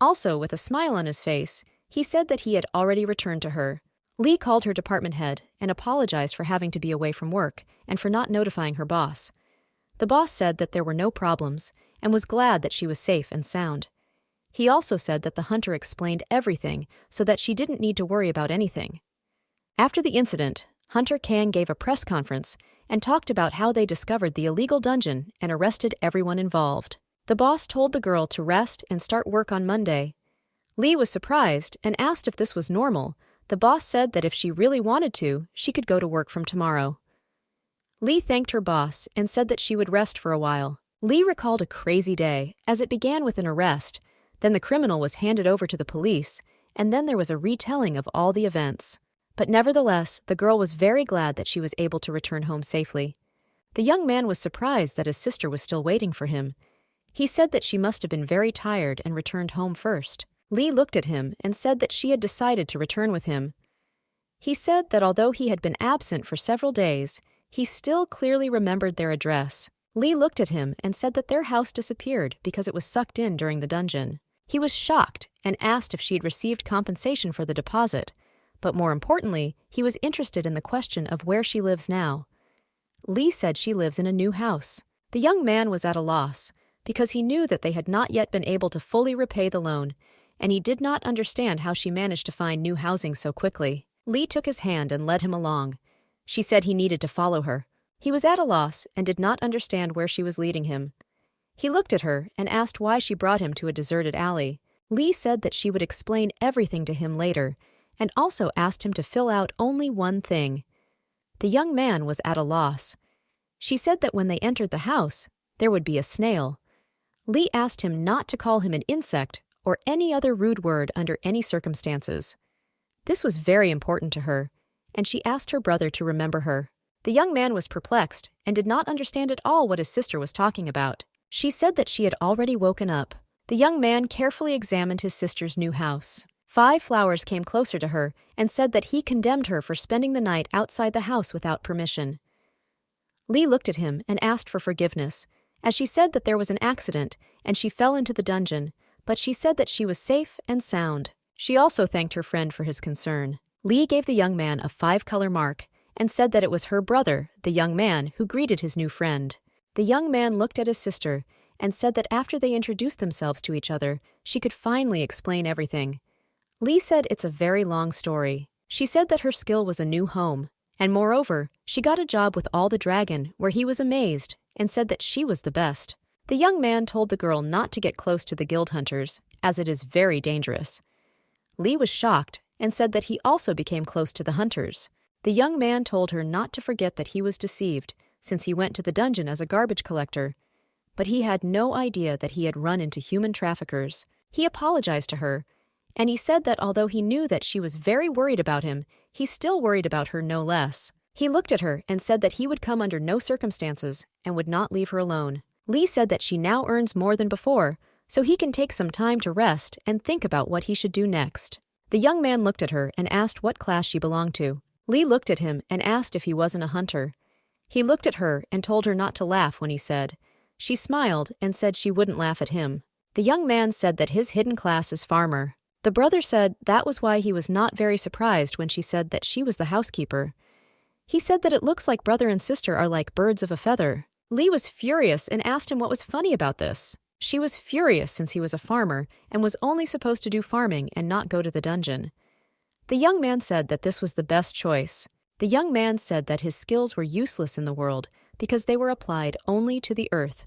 Also, with a smile on his face, he said that he had already returned to her. Lee called her department head and apologized for having to be away from work and for not notifying her boss. The boss said that there were no problems and was glad that she was safe and sound. He also said that the hunter explained everything so that she didn't need to worry about anything. After the incident, Hunter Kang gave a press conference and talked about how they discovered the illegal dungeon and arrested everyone involved. The boss told the girl to rest and start work on Monday. Lee was surprised and asked if this was normal. The boss said that if she really wanted to, she could go to work from tomorrow. Lee thanked her boss and said that she would rest for a while. Lee recalled a crazy day, as it began with an arrest, then the criminal was handed over to the police, and then there was a retelling of all the events. But nevertheless, the girl was very glad that she was able to return home safely. The young man was surprised that his sister was still waiting for him. He said that she must have been very tired and returned home first. Lee looked at him and said that she had decided to return with him. He said that although he had been absent for several days, he still clearly remembered their address. Lee looked at him and said that their house disappeared because it was sucked in during the dungeon. He was shocked and asked if she had received compensation for the deposit, but more importantly, he was interested in the question of where she lives now. Lee said she lives in a new house. The young man was at a loss, because he knew that they had not yet been able to fully repay the loan, and he did not understand how she managed to find new housing so quickly. Lee took his hand and led him along. She said he needed to follow her. He was at a loss and did not understand where she was leading him. He looked at her and asked why she brought him to a deserted alley. Lee said that she would explain everything to him later, and also asked him to fill out only one thing. The young man was at a loss. She said that when they entered the house, there would be a snail. Lee asked him not to call him an insect or any other rude word under any circumstances. This was very important to her, and she asked her brother to remember her. The young man was perplexed and did not understand at all what his sister was talking about. She said that she had already woken up. The young man carefully examined his sister's new house. 5 flowers came closer to her and said that he condemned her for spending the night outside the house without permission. Lee looked at him and asked for forgiveness, as she said that there was an accident and she fell into the dungeon, but she said that she was safe and sound. She also thanked her friend for his concern. Lee gave the young man a 5-color mark and said that it was her brother, the young man, who greeted his new friend. The young man looked at his sister and said that after they introduced themselves to each other, she could finally explain everything. Lee said it's a very long story. She said that her skill was a new home, and moreover, she got a job with All the Dragon, where he was amazed and said that she was the best. The young man told the girl not to get close to the guild hunters, as it is very dangerous. Lee was shocked and said that he also became close to the hunters. The young man told her not to forget that he was deceived, since he went to the dungeon as a garbage collector, but he had no idea that he had run into human traffickers. He apologized to her, and he said that although he knew that she was very worried about him, he still worried about her no less. He looked at her and said that he would come under no circumstances and would not leave her alone. Lee said that she now earns more than before, so he can take some time to rest and think about what he should do next. The young man looked at her and asked what class she belonged to. Lee looked at him and asked if he wasn't a hunter. He looked at her and told her not to laugh when he said. She smiled and said she wouldn't laugh at him. The young man said that his hidden class is farmer. The brother said that was why he was not very surprised when she said that she was the housekeeper. He said that it looks like brother and sister are like birds of a feather. Lee was furious and asked him what was funny about this. She was furious since he was a farmer and was only supposed to do farming and not go to the dungeon. The young man said that this was the best choice. The young man said that his skills were useless in the world because they were applied only to the earth.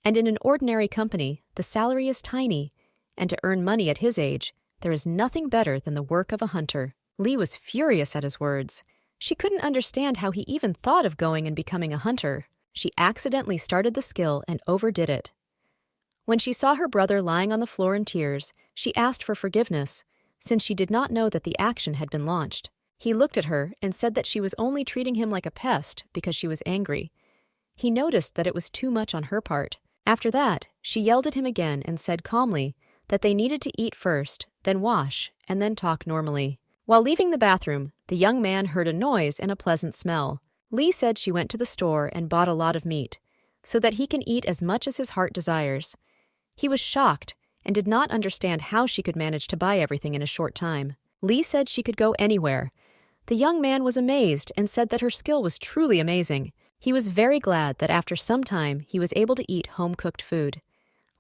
And in an ordinary company, the salary is tiny, and to earn money at his age, there is nothing better than the work of a hunter. Lee was furious at his words. She couldn't understand how he even thought of going and becoming a hunter. She accidentally started the skill and overdid it. When she saw her brother lying on the floor in tears, she asked for forgiveness, since she did not know that the action had been launched. He looked at her and said that she was only treating him like a pest because she was angry. He noticed that it was too much on her part. After that, she yelled at him again and said calmly that they needed to eat first, then wash, and then talk normally. While leaving the bathroom, the young man heard a noise and a pleasant smell. Lee said she went to the store and bought a lot of meat, so that he can eat as much as his heart desires. He was shocked and did not understand how she could manage to buy everything in a short time. Lee said she could go anywhere. The young man was amazed and said that her skill was truly amazing. He was very glad that after some time he was able to eat home-cooked food.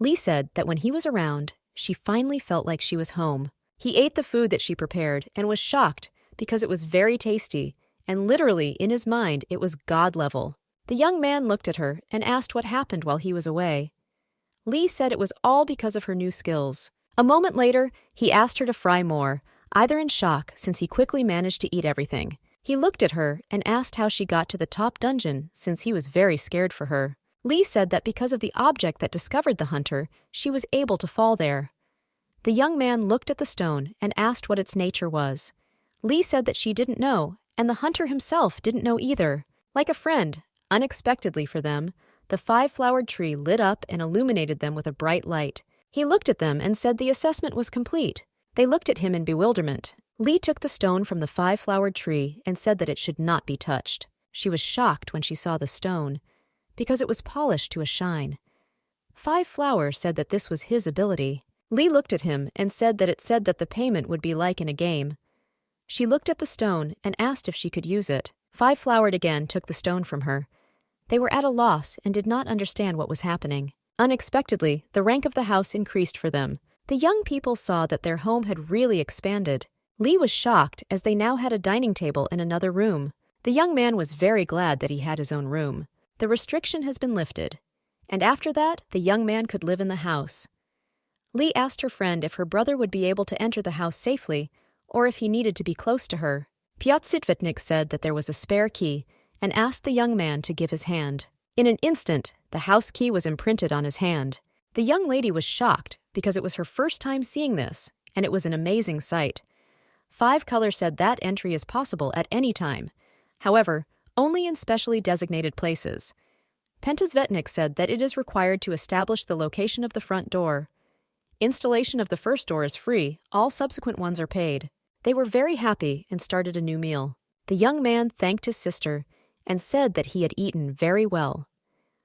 Lee said that when he was around, she finally felt like she was home. He ate the food that she prepared and was shocked because it was very tasty, and literally in his mind it was God level. The young man looked at her and asked what happened while he was away. Lee said it was all because of her new skills. A moment later, he asked her to fry more, either in shock since he quickly managed to eat everything. He looked at her and asked how she got to the top dungeon since he was very scared for her. Lee said that because of the object that discovered the hunter, she was able to fall there. The young man looked at the stone and asked what its nature was. Lee said that she didn't know, and the hunter himself didn't know either. Like a friend, unexpectedly for them, the 5-flowered tree lit up and illuminated them with a bright light. He looked at them and said the assessment was complete. They looked at him in bewilderment. Lee took the stone from the 5-flowered tree and said that it should not be touched. She was shocked when she saw the stone, because it was polished to a shine. 5-Flower said that this was his ability. Lee looked at him and said that it said that the payment would be like in a game. She looked at the stone and asked if she could use it. 5-Flowered again took the stone from her. They were at a loss and did not understand what was happening. Unexpectedly, the rank of the house increased for them. The young people saw that their home had really expanded. Lee was shocked as they now had a dining table in another room. The young man was very glad that he had his own room. The restriction has been lifted, and after that, the young man could live in the house. Lee asked her friend if her brother would be able to enter the house safely, or if he needed to be close to her. Piotrowitz said that there was a spare key and asked the young man to give his hand. In an instant, the house key was imprinted on his hand. The young lady was shocked because it was her first time seeing this, and it was an amazing sight. 5-Color said that entry is possible at any time. However, only in specially designated places. Piotrowitz said that it is required to establish the location of the front door. Installation of the first door is free, all subsequent ones are paid. They were very happy and started a new meal. The young man thanked his sister and said that he had eaten very well.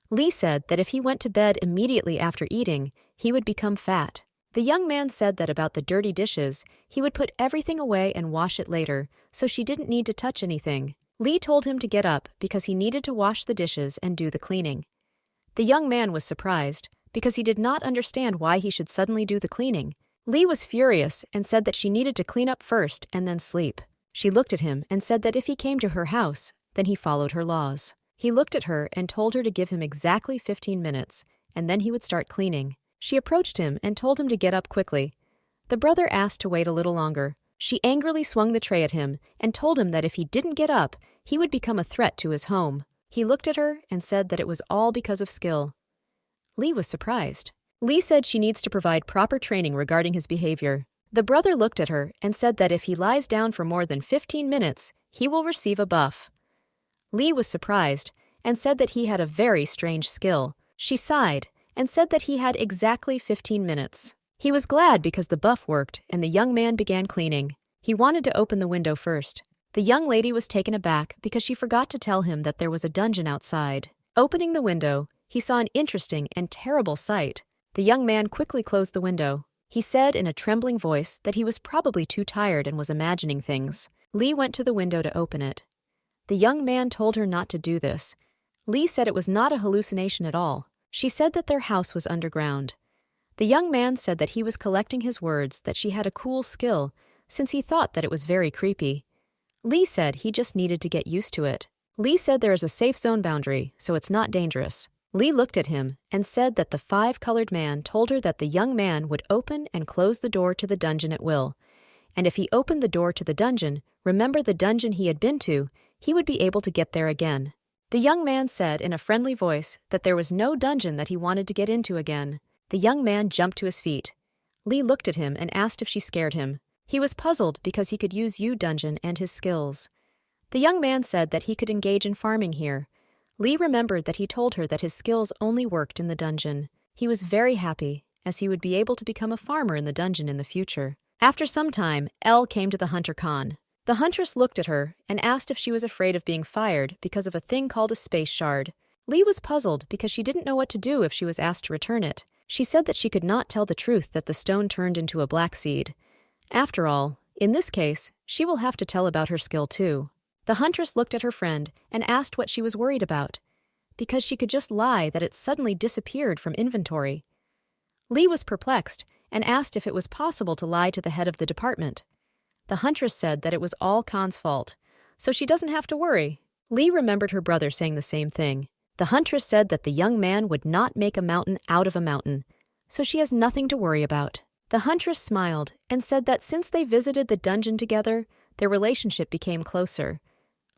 Lee said that if he went to bed immediately after eating, he would become fat. The young man said that about the dirty dishes, he would put everything away and wash it later, so she didn't need to touch anything. Lee told him to get up because he needed to wash the dishes and do the cleaning. The young man was surprised because he did not understand why he should suddenly do the cleaning. Lee was furious and said that she needed to clean up first and then sleep. She looked at him and said that if he came to her house, then he followed her laws. He looked at her and told her to give him exactly 15 minutes, and then he would start cleaning. She approached him and told him to get up quickly. The brother asked to wait a little longer. She angrily swung the tray at him and told him that if he didn't get up, he would become a threat to his home. He looked at her and said that it was all because of skill. Lee was surprised. Lee said she needs to provide proper training regarding his behavior. The brother looked at her and said that if he lies down for more than 15 minutes, he will receive a buff. Lee was surprised and said that he had a very strange skill. She sighed and said that he had exactly 15 minutes. He was glad because the buff worked and the young man began cleaning. He wanted to open the window first. The young lady was taken aback because she forgot to tell him that there was a dungeon outside. Opening the window, he saw an interesting and terrible sight. The young man quickly closed the window. He said in a trembling voice that he was probably too tired and was imagining things. Lee went to the window to open it. The young man told her not to do this. Lee said it was not a hallucination at all. She said that their house was underground. The young man said that he was collecting his words that she had a cool skill, since he thought that it was very creepy. Lee said he just needed to get used to it. Lee said there is a safe zone boundary, so it's not dangerous. Lee looked at him and said that the 5-colored man told her that the young man would open and close the door to the dungeon at will. And if he opened the door to the dungeon, remember the dungeon he had been to, he would be able to get there again. The young man said in a friendly voice that there was no dungeon that he wanted to get into again. The young man jumped to his feet. Lee looked at him and asked if she scared him. He was puzzled because he could use U dungeon and his skills. The young man said that he could engage in farming here. Lee remembered that he told her that his skills only worked in the dungeon. He was very happy, as he would be able to become a farmer in the dungeon in the future. After some time, Elle came to the Hunter Khan. The huntress looked at her and asked if she was afraid of being fired because of a thing called a space shard. Lee was puzzled because she didn't know what to do if she was asked to return it. She said that she could not tell the truth that the stone turned into a black seed. After all, in this case, she will have to tell about her skill too. The huntress looked at her friend and asked what she was worried about, because she could just lie that it suddenly disappeared from inventory. Lee was perplexed and asked if it was possible to lie to the head of the department. The huntress said that it was all Khan's fault, so she doesn't have to worry. Lee remembered her brother saying the same thing. The huntress said that the young man would not make a mountain out of a mountain, so she has nothing to worry about. The huntress smiled and said that since they visited the dungeon together, their relationship became closer.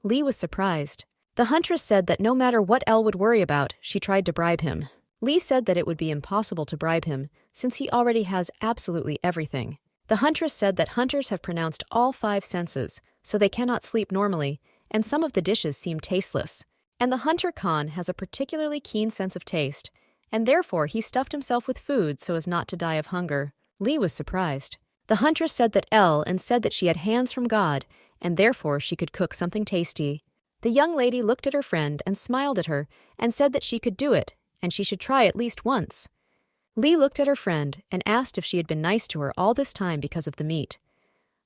Lee was surprised. The huntress said that no matter what Elle would worry about, she tried to bribe him. Lee said that it would be impossible to bribe him, since he already has absolutely everything. The huntress said that hunters have pronounced all 5 senses, so they cannot sleep normally, and some of the dishes seem tasteless. And the hunter Kang has a particularly keen sense of taste, and therefore he stuffed himself with food so as not to die of hunger. Lee was surprised. The huntress said that Elle and said that she had hands from God, and therefore she could cook something tasty. The young lady looked at her friend and smiled at her and said that she could do it, and she should try at least once. Lee looked at her friend and asked if she had been nice to her all this time because of the meat.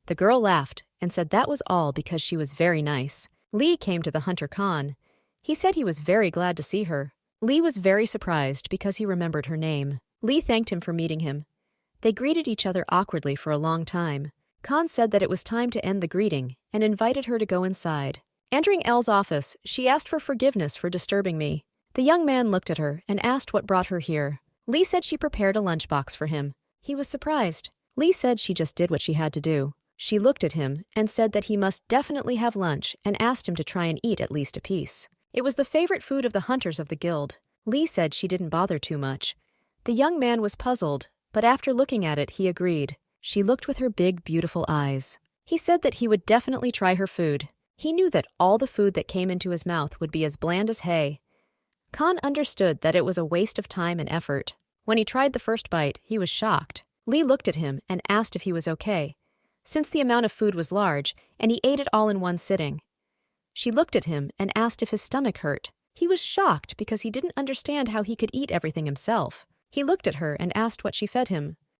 The girl laughed and said that was all because she was very nice. Lee came to the hunter Kang. He said he was very glad to see her. Lee was very surprised because he remembered her name. Lee thanked him for meeting him. They greeted each other awkwardly for a long time. Kang said that it was time to end the greeting and invited her to go inside. Entering Elle's office, she asked for forgiveness for disturbing me. The young man looked at her and asked what brought her here. Lee said she prepared a lunchbox for him. He was surprised. Lee said she just did what she had to do. She looked at him and said that he must definitely have lunch and asked him to try and eat at least a piece. It was the favorite food of the hunters of the guild. Lee said she didn't bother too much. The young man was puzzled, but after looking at it, he agreed. She looked with her big, beautiful eyes. He said that he would definitely try her food. He knew that all the food that came into his mouth would be as bland as hay. Kang understood that it was a waste of time and effort. When he tried the first bite, he was shocked. Lee looked at him and asked if he was okay, since the amount of food was large, and he ate it all in one sitting. She looked at him and asked if his stomach hurt. He was shocked because he didn't understand how he could eat everything himself. He looked at her and asked what she fed him.